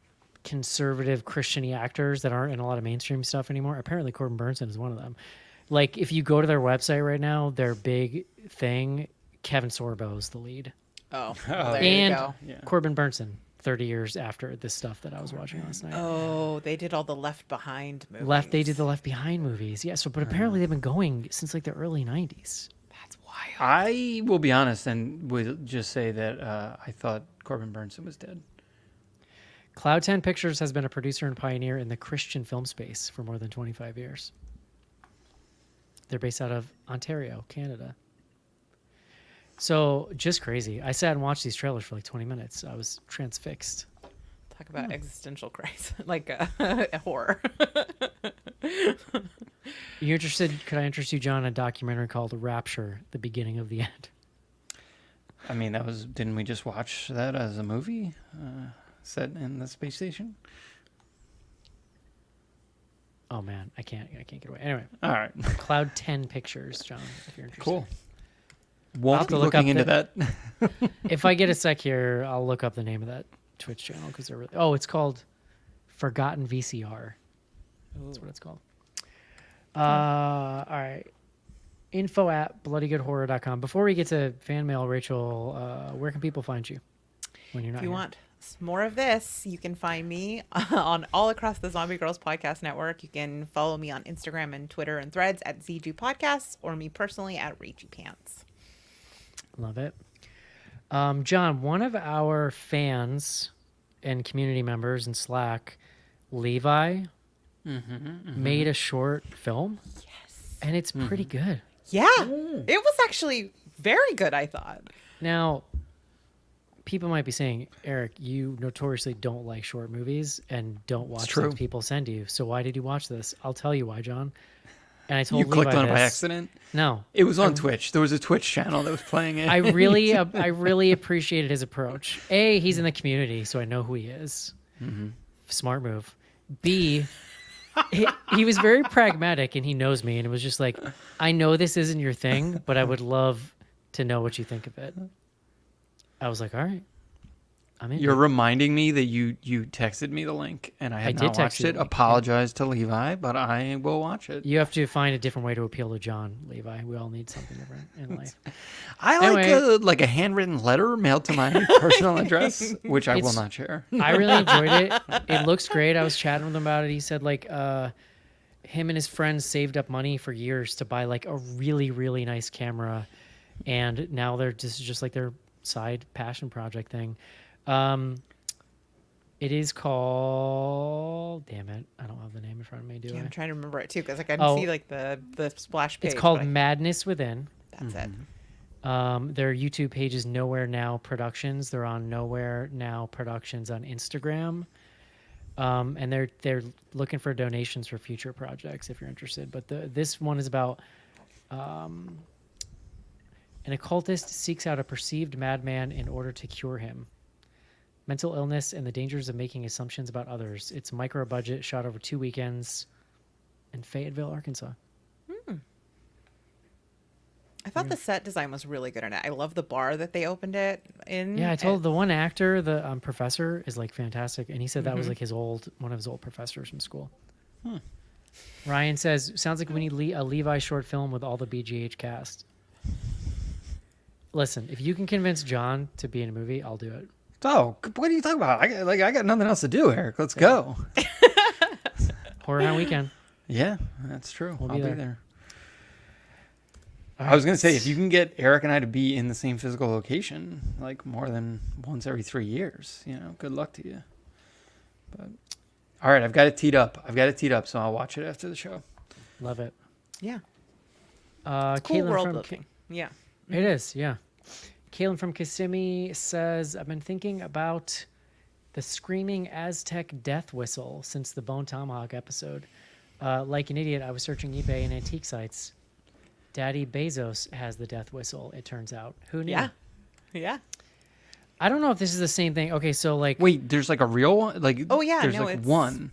conservative Christian-y actors that aren't in a lot of mainstream stuff anymore? Apparently Corbin Burnson is one of them. Like, if you go to their website right now, their big thing, Kevin Sorbo is the lead. Oh, well, there And you go. Corbin Burnson, 30 years after this stuff that I was watching last night. Oh, they did all the Left Behind movies. They did the Left Behind movies. Yeah, so but apparently they've been going since like the early 90s. That's wild. I will be honest and would just say that I thought Corbin Burnson was dead. Cloud 10 Pictures has been a producer and pioneer in the Christian film space for more than 25 years. They're based out of Ontario, Canada. So just crazy. I sat and watched these trailers for like 20 minutes. I was transfixed. Talk about existential crisis, like a horror. You interested? Could I interest you, John, in a documentary called Rapture, The Beginning of the End? I mean, didn't we just watch that as a movie set in the space station? Oh man, I can't get away. Anyway, All right. Cloud 10 Pictures, John, if you're interested. Cool. I'll Won't have be to look looking up into that. If I get a sec here, I'll look up the name of that Twitch channel because they're really. Oh, it's called Forgotten VCR. That's what it's called. All right. info@bloodygoodhorror.com. Before we get to fan mail, Rachel, where can people find you when you're not If you here? want more of this, you can find me on all across the Zombie Girls Podcast Network. You can follow me on Instagram and Twitter and Threads at ZG Podcasts, or me personally at Rachy Pants. Love it. John, one of our fans and community members in Slack, Levi, made a short film. Yes. And it's pretty good. Yeah, it was actually very good, I thought. Now, people might be saying, Eric, you notoriously don't like short movies and don't watch true. things people send you. So why did you watch this? I'll tell you why, John. And I told You clicked Levi on it by this. accident? No. It was on Twitch. There was a Twitch channel that was playing it. I really appreciated his approach. A, he's in the community, so I know who he is. Smart move. B, he was very pragmatic, and he knows me, and it was just like, I know this isn't your thing, but I would love to know what you think of it. I was like, all right, I'm in. You're reminding me that you texted me the link, and I had did not text watched you it. the link, Apologize to Levi, but I will watch it. You have to find a different way to appeal to John, Levi. We all need something different in life. I Anyway. like a handwritten letter mailed to my personal address, which I will not share. I really enjoyed it. It looks great. I was chatting with him about it. He said like him and his friends saved up money for years to buy like a really, really nice camera, and now they're just like their side passion project thing. It is called, damn it, I don't have the name in front of me, do Yeah, I? I'm trying to remember it too because I can Oh. see like the splash page. It's called but Madness Within. That's it. Their YouTube page is Nowhere Now Productions. They're on Nowhere Now Productions on Instagram. And they're looking for donations for future projects if you're interested. But this one is about an occultist seeks out a perceived madman in order to cure him. Mental illness and the dangers of making assumptions about others. It's micro budget, shot over 2 weekends in Fayetteville, Arkansas. I thought the set design was really good in it. I love the bar that they opened it in. Yeah, I told the one actor, the professor, is like fantastic, and he said that was like one of his old professors from school. Ryan says, "Sounds like we need a Levi short film with all the BGH cast." Listen, if you can convince John to be in a movie, I'll do it. Oh, what are you talking about? I got nothing else to do, Eric. Let's go. Horror Night Weekend. Yeah, that's true. We'll I'll be be there. there. I was going to say, if you can get Eric and I to be in the same physical location, like more than once every 3 years, good luck to you. But all right, I've got it teed up. So I'll watch it after the show. Love it. Yeah. Cool Cool world building. Yeah. It is, yeah. Kaylin from Kissimmee says, I've been thinking about the screaming Aztec death whistle since the Bone Tomahawk episode. Like an idiot, I was searching eBay and antique sites. Daddy Bezos has the death whistle, it turns out. Who knew? Yeah. Yeah. I don't know if this is the same thing. Okay, so like... Wait, there's like a real one? Like, Oh, yeah, there's no, like it's- one.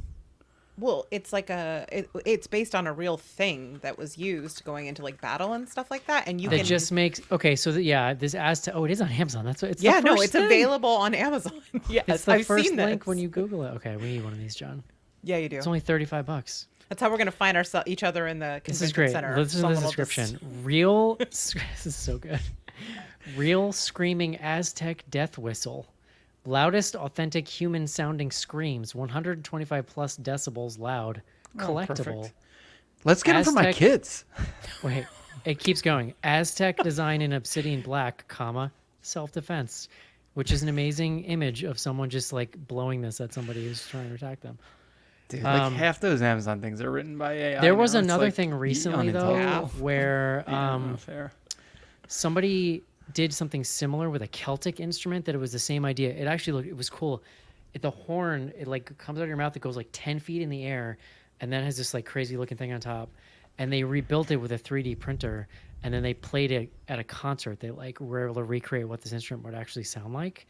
Well, it's like it's based on a real thing that was used going into like battle and stuff like that. And you That can just makes... Okay, so this Aztec... Oh, it is on Amazon. That's what it's yeah, the no, first it's thing. available on Amazon. Yes, It's the I've first seen link this. when you Google it. Okay, we need one of these, John. Yeah, you do. It's only $35. That's how we're gonna find each other in the This convention is great. center. Listen to Someone the will just- description. Real... This is so good. Real screaming Aztec death whistle. Loudest authentic human sounding screams. 125 plus decibels loud. Collectible. Perfect. Let's get them for my Aztec- kids. Wait, it keeps going. Aztec design in obsidian black, comma, self-defense, which is an amazing image of someone just like blowing this at somebody who's trying to attack them. Dude, like half those Amazon things are written by AI. There was now. It's another like thing recently though unintelligible. where Fair. somebody did something similar with a Celtic instrument that it was the same idea. It actually looked, it was cool. The horn, it like comes out of your mouth, it goes like 10 feet in the air, and then has this like crazy looking thing on top. And they rebuilt it with a 3D printer, and then they played it at a concert. They like were able to recreate what this instrument would actually sound like.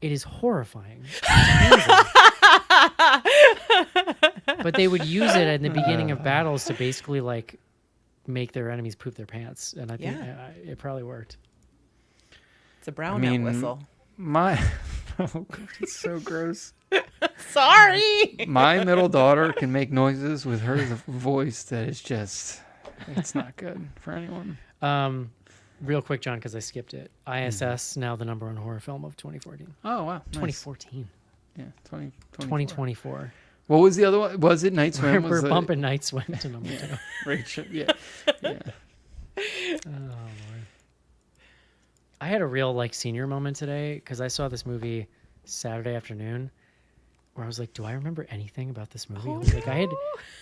It is horrifying. But they would use it in the beginning of battles to basically like make their enemies poop their pants, and I think it probably worked. It's a brown note whistle. My, oh, God, it's so gross. Sorry. My middle daughter can make noises with her voice that is just, it's not good for anyone. Real quick, John, because I skipped it. I.S.S. now the #1 horror film of 2014. Oh, wow. Nice. 2014. Yeah, 2024. What was the other one? Was it Night Swim? We're Was bumping Night Swim to #2. Rachel, yeah. Oh, Lord. I had a real like senior moment today because I saw this movie Saturday afternoon where I was like, do I remember anything about this movie? Like I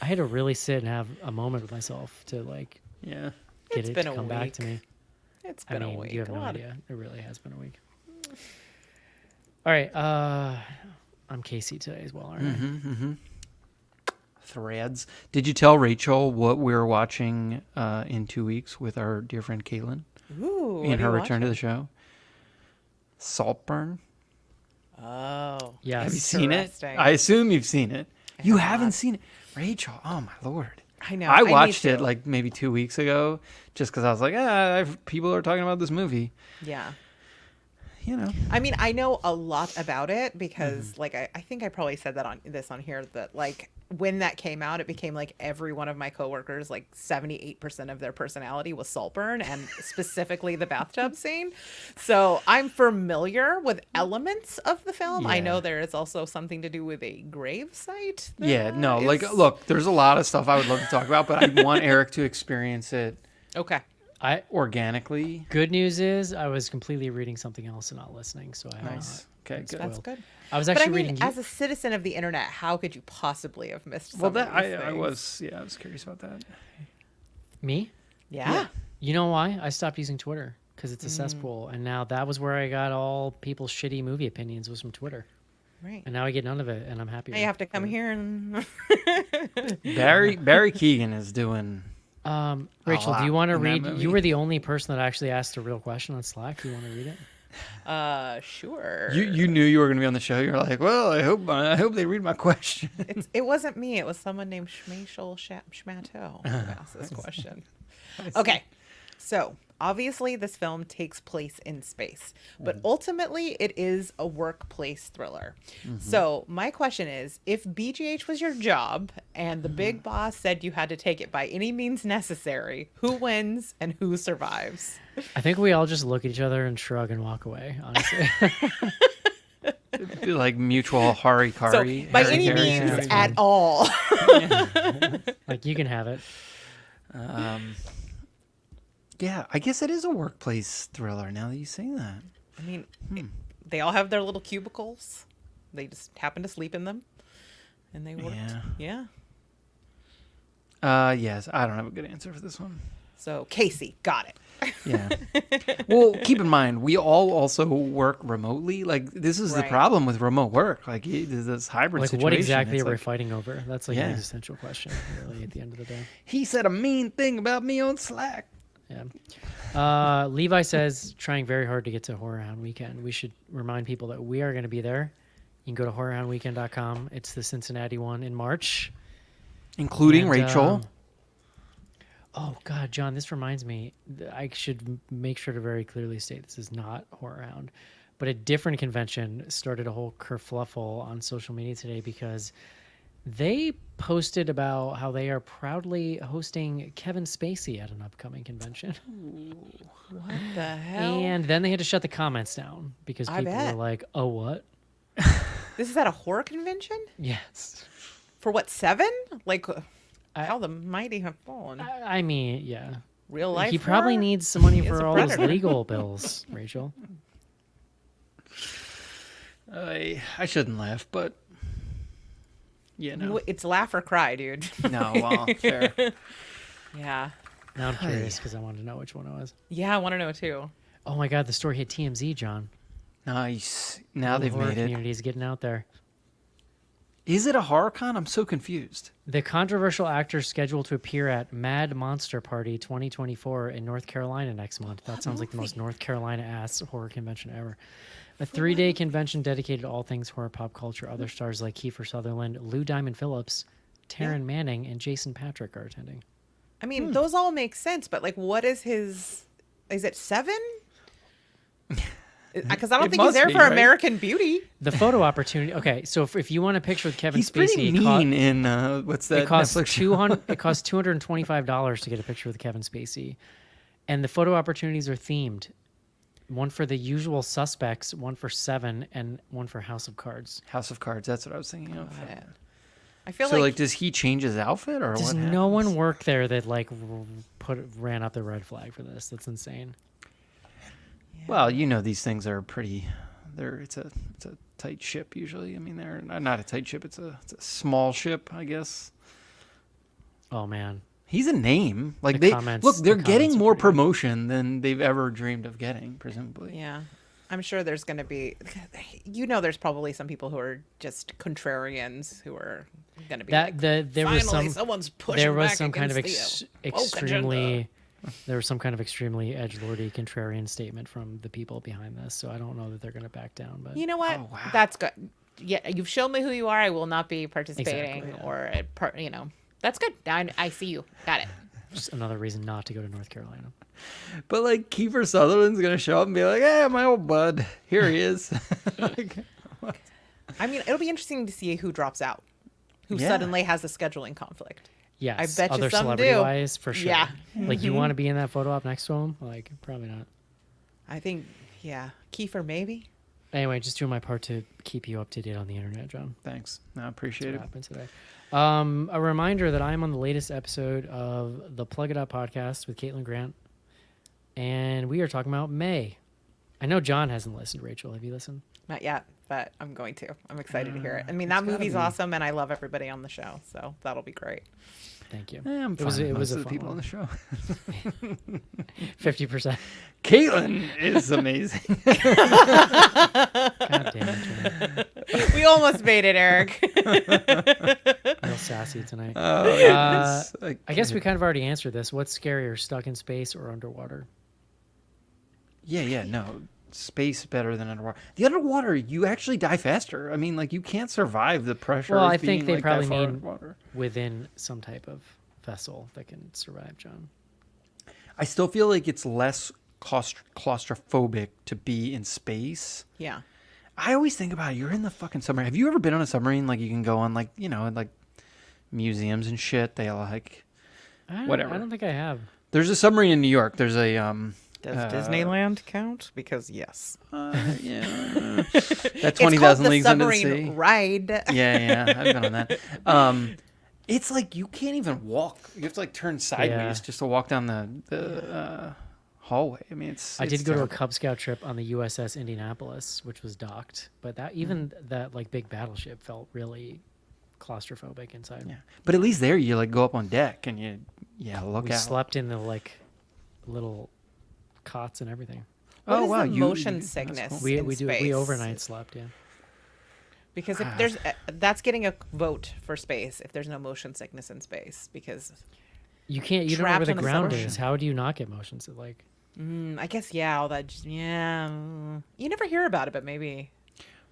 had to really sit and have a moment with myself to like Yeah. get It's it been to a come back week. to me. It's been I mean, a week. you have no A lot of- idea. It really has been a week. All right. I'm Casey today as well, aren't I? Threads. Did you tell Rachel what we were watching in 2 weeks with our dear friend Caitlin Ooh. in her return to the show? Saltburn. Oh. Yes. Have you seen it? Interesting. I assume you've seen it. You have haven't not. seen it, Rachel. Oh my lord. I know. I need watched it to. like maybe 2 weeks ago, just because I was like, people are talking about this movie. Yeah. You know. I mean, I know a lot about it because, like, I think I probably said that on here that, like, when that came out, it became like every one of my coworkers, like 78% of their personality was Saltburn, and specifically the bathtub scene. So I'm familiar with elements of the film. I Yeah. know there is also something to do with a grave site. that, Yeah. No. Like, is- look, there's a lot of stuff I would love to talk about, but I want Eric to experience it Okay. organically. Good news is I was completely reading something else and not listening, so I have Nice. Okay. Good. That's good. I was But actually I mean, reading. as a citizen of the internet, how could you possibly have missed Well, some of that these I things? was. Yeah, I was curious about that. Me? Yeah. You know why? I stopped using Twitter because it's a cesspool, and now that was where I got all people's shitty movie opinions was from Twitter, Right. and now I get none of it, and I'm happy. Now you have to come here and Barry Keegan is doing. Rachel, do lot you want to in that read? movie. You were the only person that actually asked a real question on Slack. Do you want to read it? sure. You knew you were going to be on the show. You're like, well, I hope they read my question. It wasn't me. It was someone named Schmachel Schmateau who asked this question. Okay. So, obviously, this film takes place in space, but ultimately, it is a workplace thriller. So, my question is, if BGH was your job and the big boss said you had to take it by any means necessary, who wins and who survives? I think we all just look at each other and shrug and walk away. Honestly, Like mutual harikari. So, by Harry any Harry, means Harry. at all. like you can have it. Yeah, I guess it is a workplace thriller now that you say that. I mean, they all have their little cubicles. They just happen to sleep in them, and they worked. Yeah. Yeah. Yes, I don't have a good answer for this one. So Casey got it. Yeah. Well, keep in mind, we all also work remotely. Like, this is the Right. problem with remote work. Like, this hybrid Like, situation. what exactly It's are we like, fighting over? That's like Yeah. an existential question, really, at the end of the day. he said a mean thing about me on Slack. Yeah. Levi says, trying very hard to get to Horror Hound Weekend. We should remind people that we are going to be there. You can go to horrorhoundweekend.com. It's the Cincinnati one in March. Including And, Rachel. Oh, God, John, this reminds me. I should make sure to very clearly state this is not Horror Hound. But a different convention started a whole kerfluffle on social media today because they posted about how they are proudly hosting Kevin Spacey at an upcoming convention. What the hell? And then they had to shut the comments down because I people bet. were like, oh, what? This is at a horror convention? Yes. For what, 7? Like, how the mighty have fallen. I mean, yeah. Real life. He probably horror? needs some money He is for a all his predator. legal bills, Rachel. I shouldn't laugh, but yeah, no. It's laugh or cry, dude. No, well, fair. Yeah. Now I'm curious because I wanted to know which one it was. Yeah, I want to know too. Oh my God, the story hit TMZ, John. Nice. Now The they've horror made it. community is getting out there. Is it a horror con? I'm so confused. The controversial actor scheduled to appear at Mad Monster Party 2024 in North Carolina next month. That sounds like the most North Carolina-ass horror convention ever. A 3-day convention dedicated to all things horror pop culture. Other stars like Kiefer Sutherland, Lou Diamond Phillips, Taryn Manning, and Jason Patrick are attending. I mean, those all make sense, but like, what is his? Is it 7? Because I don't It think he's must there be, for right? American Beauty. The photo opportunity. Okay, so if you want a picture with Kevin He's Spacey, pretty mean in what's that? it costs Netflix show? It costs $225 to get a picture with Kevin Spacey, and the photo opportunities are themed. One for The Usual Suspects, one for Seven, and one for House of Cards. House of Cards. That's what I was thinking of. I feel So, like, like, does he change his outfit or Does what? no happens? one work there that like ran up the red flag for this? That's insane. Well, you know, these things are pretty. It's a tight ship usually. I mean, they're not a tight ship. It's a small ship, I guess. Oh man, He's a name. Like The they comments- look, they're the getting comments are more pretty good. promotion than they've ever dreamed of getting, presumably. yeah. I'm sure there's going to be, there's probably some people who are just contrarians who are going to be That like, there was finally, some someone's pushing there was back some kind of against the woke extremely agenda. there was some kind of extremely edgelordy contrarian statement from the people behind this, so I don't know that they're going to back down. But You know what? Oh, wow. That's good. Yeah, you've shown me who you are. I will not be participating Exactly, yeah. or that's good. I see you. Got it. just another reason not to go to North Carolina. But like Kiefer Sutherland's gonna show up and be like, "Yeah, my old bud, here he is." Like, what? I mean, it'll be interesting to see who drops out, who Yeah. suddenly has a scheduling conflict. Yes, I bet you other some celebrity do. wise for sure. Yeah. Like you want to be in that photo op next to him? Like probably not. I think, yeah, Kiefer maybe. Anyway, just doing my part to keep you up to date on the internet, John. Thanks, I appreciate What it. happened today? A reminder that I'm on the latest episode of the Plug It Up podcast with Caitlin Grant, and we are talking about May. I know John hasn't listened. Rachel, have you listened? Not yet, but I'm going to. I'm excited to hear it. I mean, it's that gotta movie's be. awesome, and I love everybody on the show, so that'll be great. Thank you. I'm It was fine it with was most a of the fun people on one. the show. 50%. Caitlin is amazing. God damn it, John. We almost made it, Eric. Real sassy tonight. It's- I guess we kind of already answered this. What's scarier, stuck in space or underwater? Yeah, no. Space better than underwater. The underwater, you actually die faster. I mean, like you can't survive the pressure. Well, of I think being, they like, probably that far mean underwater. within some type of vessel that can survive, John. I still feel like it's less claustrophobic to be in space. Yeah. I always think about it. You're in the fucking submarine. Have you ever been on a submarine? Like you can go on like like museums and shit. They like whatever. I don't think I have. There's a submarine in New York. There's a Does Disneyland count? Because yes. yeah. That It's 20,000 called the Leagues Under the submarine Sea. ride. Yeah, I've been on that. It's like you can't even walk. You have to like turn sideways just to walk down the hallway. I mean, I did it's go to a terrible. Cub Scout trip on the U.S.S. Indianapolis, which was docked, but that even that like big battleship felt really claustrophobic inside. Yeah, but at least there you like go up on deck and you look We out. slept in the like little cots and everything. What Oh is wow, the you motion that's sickness? cool. We in we space? overnight slept. Yeah. Because if there's that's getting a vote for space if there's no motion sickness in space because You can't. You don't know where Trapped the on a ground submarine. is. How do you not get motion sick? Like I guess all that you never hear about it, but maybe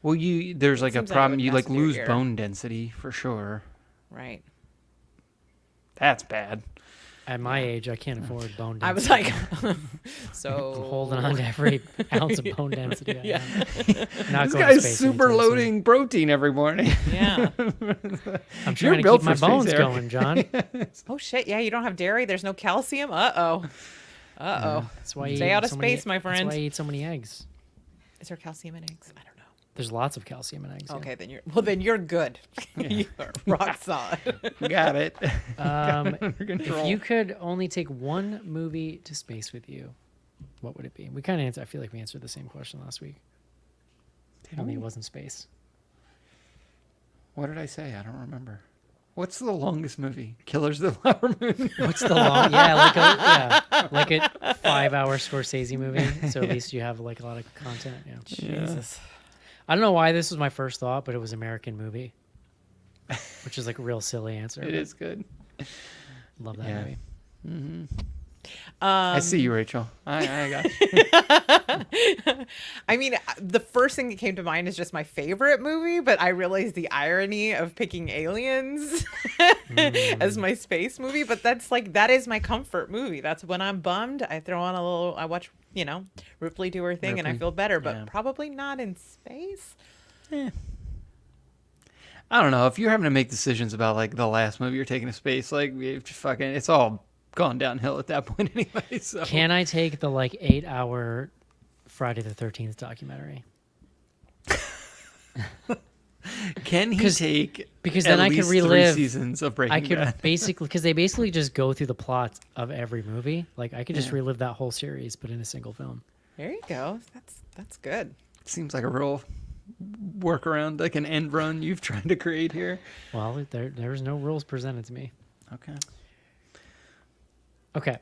Well, there's like a seems like it problem. would You like mess with your lose ear. bone density for sure. right. That's bad. at my age, I can't afford bone density. I was like, so holding on to every ounce of bone density. I have. Not This going to guy's space super anytime soon. loading protein every morning. Yeah. I'm You're trying to built keep my for space, bones Eric. going, John. Oh shit! Yeah, you don't have dairy. There's no calcium. Uh oh. That's why you Stay eat out of so many- space, my friend. That's why you eat so many eggs. Is there calcium in eggs? I don't know. There's lots of calcium in eggs. yeah. Okay, then you're good. You're rock solid. Got it. If control. you could only take one movie to space with you, what would it be? We kind of answered. I feel like we answered the same question last week. Only it wasn't space. What did I say? I don't remember. What's the longest movie? Killers of the Flower Moon. What's the long? Like a 5-hour Scorsese movie. So at least you have like a lot of content. Yeah. Jesus. I don't know why this was my first thought, but it was American Movie, which is like a real silly answer. It is good. Love that Yeah. movie. I see you, Rachel. I got you. I mean, the first thing that came to mind is just my favorite movie, but I realized the irony of picking Aliens as my space movie. But that is my comfort movie. That's when I'm bummed. I throw on I watch, Ripley do her thing and I Ripley, feel better, but yeah. probably not in space. I don't know. If you're having to make decisions about like the last movie you're taking to space, like it's all gone downhill at that point anyway. So Can I take the like 8-hour Friday the 13th documentary? can he take because at then I could least 3 relive- seasons of Breaking I could Bad? basically, because they basically just go through the plots of every movie. Like I could just relive that whole series, but in a single film. There you go. That's good. Seems like a real workaround, like an end run you've tried to create here. Well, there's no rules presented to me. Okay. Okay.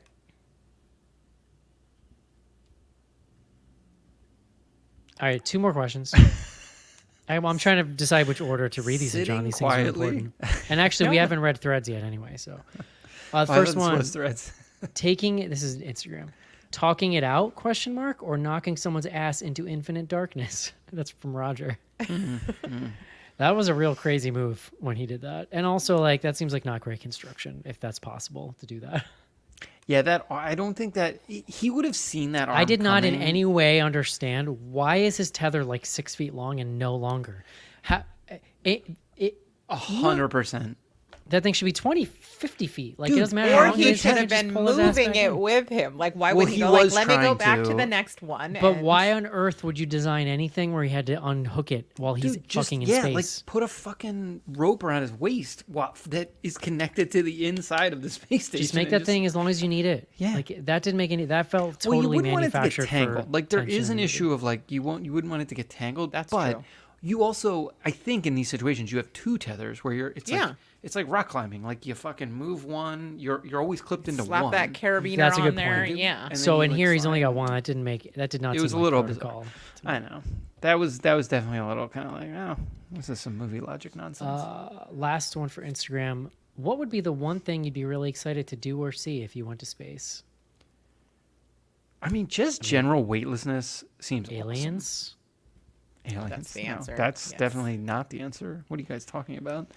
All right, 2 more questions. I'm trying to decide which order to read these in, John. Sitting These things are quietly. important. And actually, we haven't read threads yet anyway. So, first Violence one, was threads. this is Instagram. Talking it out, question mark, or knocking someone's ass into infinite darkness? That's from Roger. That was a real crazy move when he did that. And also, like, that seems like not great construction, if that's possible to do that. Yeah, that I don't think that he would have seen that. Arm I did not in coming. any way understand why is his tether like 6 feet long and no longer. 100%. That thing should be 20, 50 feet. Like, Dude, it doesn't matter. Or how long it he is, should can have just been pull his ass moving back it in. with him. Like, why Well, would he he go, like, was let me go trying back to to. the next one? But and- why on earth would you design anything where he had to unhook it while he's Dude, just, fucking in yeah, space? like put a fucking rope around his waist that is connected to the inside of the space station. Just make and that thing as long as you need it. Yeah. Like, that didn't make any. That felt Well, you totally wouldn't want it to get manufactured. tangled. For Like there tension is an in the issue movie. of like you wouldn't want it to get tangled. That's but true. you also, I think, in these situations, you have 2 tethers where Yeah. it's like rock climbing. Like you fucking move one, you're always clipped into slap one. that carabiner That's a on good there. point. Yeah. And So then in you, here, like, he's only slide. got one. That did not. It was seem a like little protocol to me. I know that was definitely a little kind of like, oh, this is some movie logic nonsense. Last one for Instagram. What would be the one thing you'd be really excited to do or see if you went to space? I mean, just general weightlessness seems awesome. Aliens? Aliens. That's the No, answer. that's Yes. definitely not the answer. What are you guys talking about?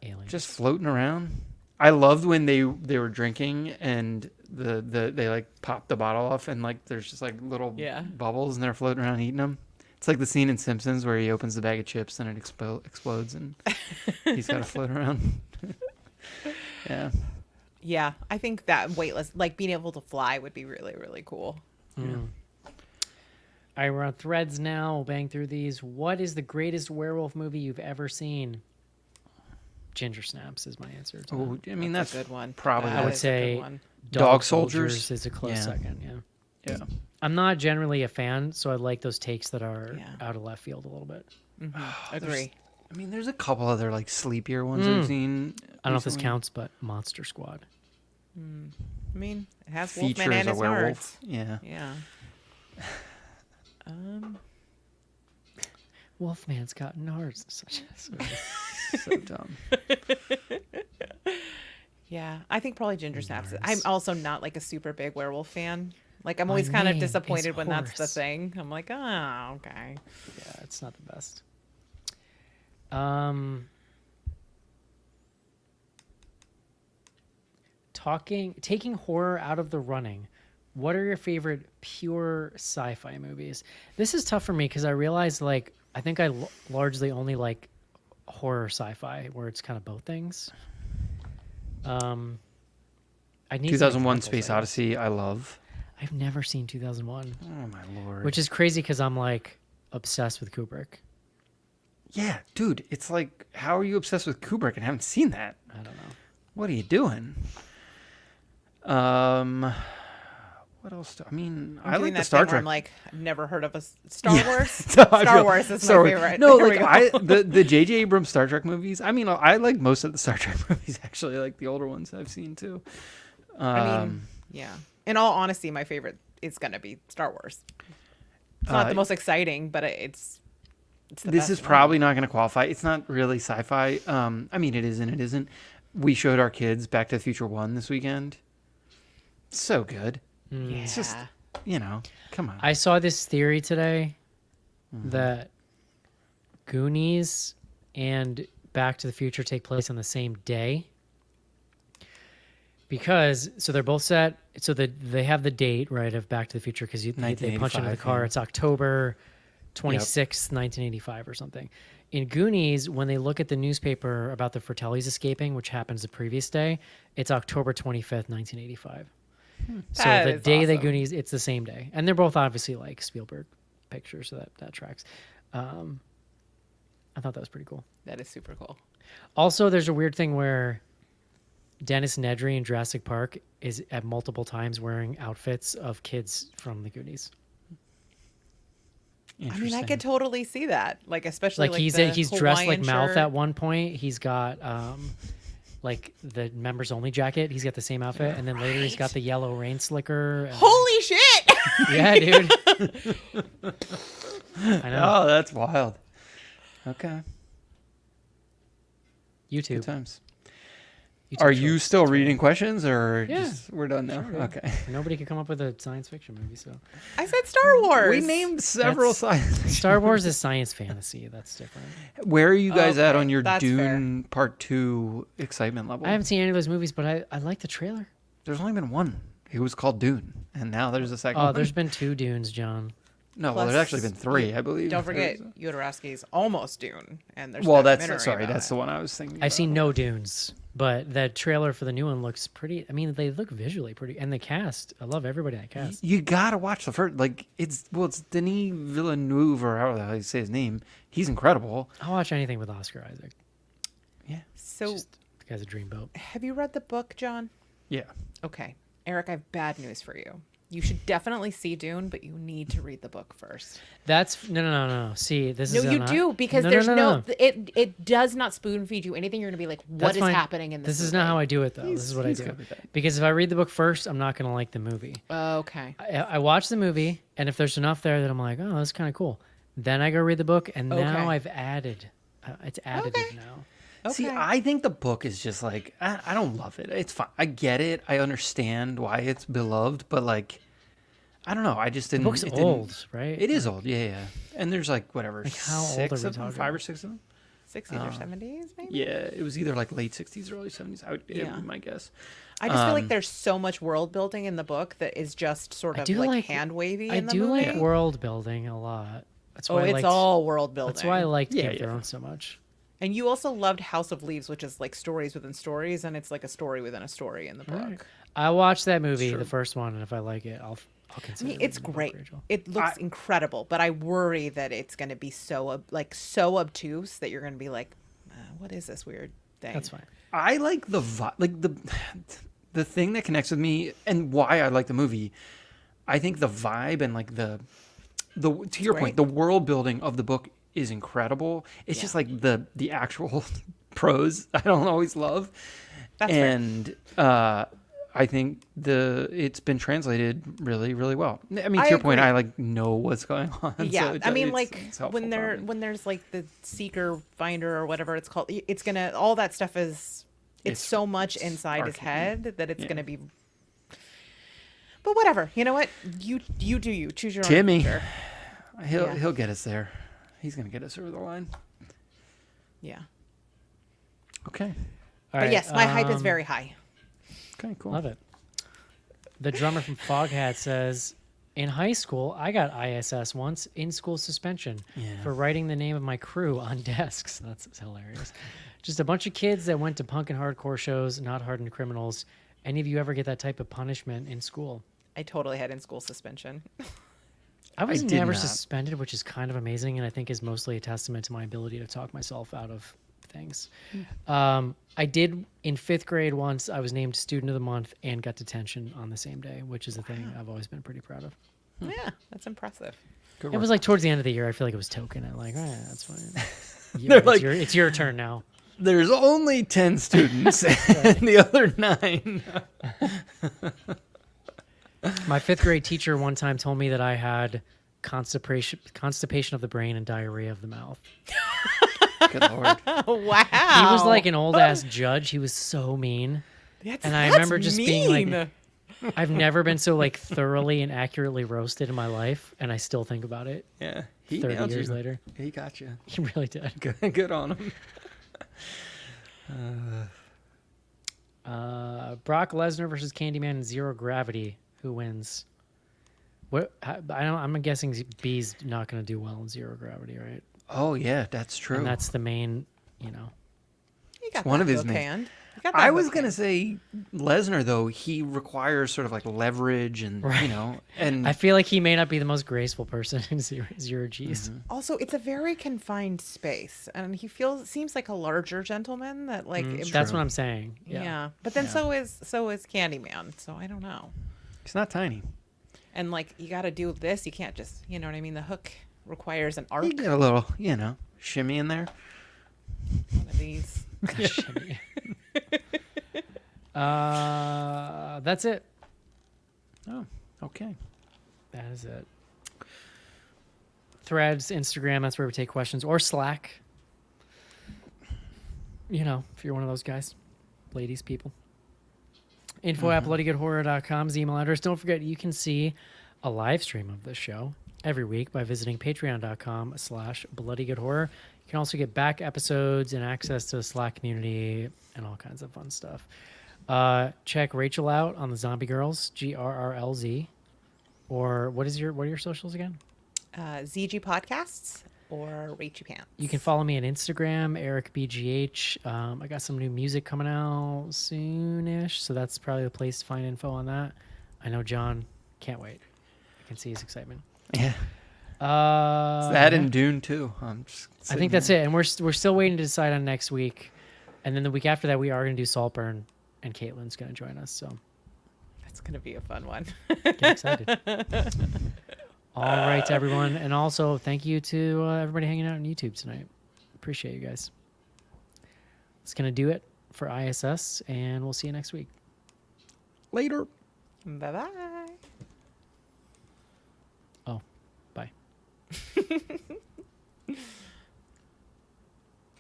Aliens. Just floating around. I loved when they were drinking and they like popped the bottle off and like there's just like little Yeah. bubbles and they're floating around eating them. It's like the scene in Simpsons where he opens the bag of chips and it explodes and he's got to float around. Yeah. Yeah. I think that weightless, like being able to fly would be really, really cool. All right, we're on threads now. We'll bang through these. What is the greatest werewolf movie you've ever seen? Ginger Snaps is my answer. To Oh, that. I mean That's that's a good one. Probably. That I would is a good say one. Dog Soldiers. is a close Yeah. second. Yeah. Yeah. I'm not generally a fan, so I like those takes that are Yeah. out of left field a little bit. Agree. I mean, there's a couple other like sleepier ones I've seen. I don't know if this recently. counts, but Monster Squad. I mean, it has Features Wolfman and a his werewolf. nards. Yeah. Yeah. Wolfman's got nards. Such So dumb. Yeah. I think probably Ginger Snaps. Nards. I'm also not like a super big werewolf fan. Like I'm My always kind of name is disappointed when that's the Horace. thing. I'm like, oh, okay. Yeah, it's not the best. Taking horror out of the running. What are your favorite pure sci-fi movies? This is tough for me because I realize like I think I largely only like horror sci-fi where it's kind of both things. I need some 2001: examples, Space I guess. Odyssey. I love. I've never seen 2001, Oh my lord. which is crazy because I'm like obsessed with Kubrick. Yeah, dude. It's like, how are you obsessed with Kubrick and haven't seen that? I don't know. What are you doing? What else? I mean, I doing like the that Star thing where Trek. I'm like, I've never heard of a Star Yeah. Wars. So I Star feel- Wars is Star my Wars. favorite. No, There we like go. the J.J. Abrams Star Trek movies. I mean, I like most of the Star Trek movies actually. Like the older ones I've seen too. I mean, yeah. In all honesty, my favorite is gonna be Star Wars. It's not the most exciting, but it's the This best is one. probably not going to qualify. It's not really sci-fi. I mean, it is and it isn't. We showed our kids Back to the Future 1 this weekend. So good. Yeah. It's just, come on. I saw this theory today that Goonies and Back to the Future take place on the same day. Because, so they're both set, so they have the date, right, of Back to the Future, because they punch into the 1985, car. yeah. It's October 26th, 1985 or something. In Goonies, when they look at the newspaper about the Fratellis escaping, which happens the previous day, it's October 25th, 1985. So That the is day the awesome. Goonies, it's the same day. And they're both obviously like Spielberg pictures, so that tracks. I thought that was pretty cool. That is super cool. Also, there's a weird thing where Dennis Nedry in Jurassic Park is at multiple times wearing outfits of kids from the Goonies. I mean, I Interesting. could totally see that. Like, especially Like he's the dressed like Hawaiian Mouth shirt. at one point. He's got like the members only jacket. He's got the same outfit, and then later he's got the yellow rain slicker. And Holy shit! Yeah, dude. I know. Oh, that's wild. Okay. Good YouTube. times. YouTube Are you Shorts. still That's what reading it questions, or Yeah. just we're done now? Sure, dude. Okay. is. Nobody could come up with a science fiction movie, so I said Star Wars. We named several That's- science. Star Wars is science fantasy. That's different. Where are you guys at Okay, on your that's Dune Part 2 excitement level? I haven't seen any of those movies, but I like the trailer. There's only been one. It was called Dune, and now there's a second Oh, one. there's been 2 Dunes, John. No, well, Plus, there's actually been 3, I believe. Don't forget, Jodorowsky's almost Dune, and there's Well, that's documentary sorry. about That's it. the one I was thinking. I've about. seen no Dunes, but the trailer for the new one looks pretty. I mean, they look visually pretty, and the cast. I love everybody in that cast. You gotta watch the first. Like it's Denis Villeneuve or however the hell you say his name. He's incredible. I'll watch anything with Oscar Isaac. Yeah. So, The guy's a dreamboat. have you read the book, John? Yeah. Okay, Eric, I have bad news for you. You should definitely see Dune, but you need to read the book first. That's no. See, this No, is you not- do, because No, there's no. no. It does not spoon feed you anything. You're gonna be like, what That's is fine. happening in this? This is not how I do it, though. This is what I he's do. good with that. Because if I read the book first, I'm not gonna like the movie. Okay. I watch the movie, and if there's enough there that I'm like, oh, that's kind of cool, then I go read the book, and Okay. now I've added. It's additive Okay. now. Okay. See, I think the book is just like I don't love it. It's fine. I get it. I understand why it's beloved, but like I don't know. I just didn't. book's it didn't- old, right? It is old. Yeah. And there's like whatever. Like, how old six are we of them? talking? 5 or 6 of them. 60s or 70s, maybe. Yeah, it was either like late 60s or early 70s. I would Yeah. my guess. I just feel like there's so much world building in the book that is just sort I of do like, like- hand wavy I in the do movie. like world building a lot. That's Oh, why I it's liked, all world building. That's why I liked Yeah, Game of yeah. Thrones so much. And you also loved House of Leaves, which is like stories within stories, and it's like a story within a story in the book. I watched that movie, Sure. the first one, and if I like it, I'll I consider. mean, it's reading the book, great. Rachel. It looks incredible, but I worry that it's going to be so so obtuse that you're going to be like, "What is this weird thing?" That's fine. I like the like the thing that connects with me and why I like the movie. I think the vibe and like the to your point, great. the world building of the book is incredible. It's just like the actual prose I don't always love. That's fair. And I think it's been translated really, really well. I mean, to I your point, agree. I like know what's going on. Yeah, so I mean, it's like helpful when probably. when there's like the seeker finder or whatever it's called, it's gonna all that stuff is it's It's- so much it's inside his arcane. head that it's Yeah. gonna be. But whatever, you know what? You do you choose your Timmy. own future. Yeah. He'll get us there. He's gonna get us over the line. Yeah, Okay. All but right, yes, my hype is very high. Okay. Cool. Love it. The drummer from Foghat says, in high school, I got ISS once, in-school suspension, Yeah. for writing the name of my crew on desks. That's hilarious. Just a bunch of kids that went to punk and hardcore shows, not hardened criminals. Any of you ever get that type of punishment in school? I totally had in-school suspension. I was did never not. suspended, which is kind of amazing, and I think is mostly a testament to my ability to talk myself out of things. I did in 5th grade once. I was named Student of the Month and got detention on the same day, which is a thing I've always been pretty proud of. Yeah, that's impressive. Good It was work. like towards the end of the year. I feel like it was token. I'm like, oh, that's fine. They're It's like- it's your turn now. There's only 10 students, and the other 9. My 5th grade teacher one time told me that I had constipation of the brain and diarrhea of the mouth. Good lord. Wow. He was like an old ass judge. He was so mean. And I remember just being like, I've never been so like thoroughly and accurately roasted in my life, and I still think about it Yeah. He 30 nailed years you. later. He got you. He really did. Good on him. Brock Lesnar versus Candyman in Zero Gravity. Who wins? What? I'm guessing B's not going to do well in Zero Gravity, right? Oh yeah, that's true. And that's the main, you know. You got one that of his hook main- hand. You got that I was hook gonna hand. say Lesnar though. He requires sort of like leverage and you know and I feel like he may not be the most graceful person in Zero G's. Also, it's a very confined space, and he seems like a larger gentleman. That like That's what I'm saying. yeah. Yeah. But then so is Candyman. So I don't know. he's not tiny. And like you got to do this. You can't just you know what I mean. The hook requires an arc. You get a little shimmy in there. One of these. That's it. Oh, okay. That is it. Threads, Instagram, that's where we take questions, or Slack. You know, if you're one of those guys, ladies, people. info@bloodygoodhorror.com is the email address. Don't forget, you can see a live stream of this show every week by visiting patreon.com/bloodygoodhorror. You can also get back episodes and access to the Slack community and all kinds of fun stuff. Check Rachel out on the Zombie Girls, GRRLZ. Or what are your socials again? ZG Podcasts or Rachie Pants. You can follow me on Instagram, Eric BGH. I got some new music coming out soonish, so that's probably the place to find info on that. I know John can't wait. I can see his excitement. Yeah. That and Dune too. I think that's it, and we're still waiting to decide on next week, and then the week after that we are going to do Saltburn, and Caitlin's going to join us. So That's going to be a fun one. get excited. All right, everyone, and also thank you to everybody hanging out on YouTube tonight. Appreciate you guys. It's going to do it for I.S.S, and we'll see you next week. Later. Bye-bye. Oh, bye.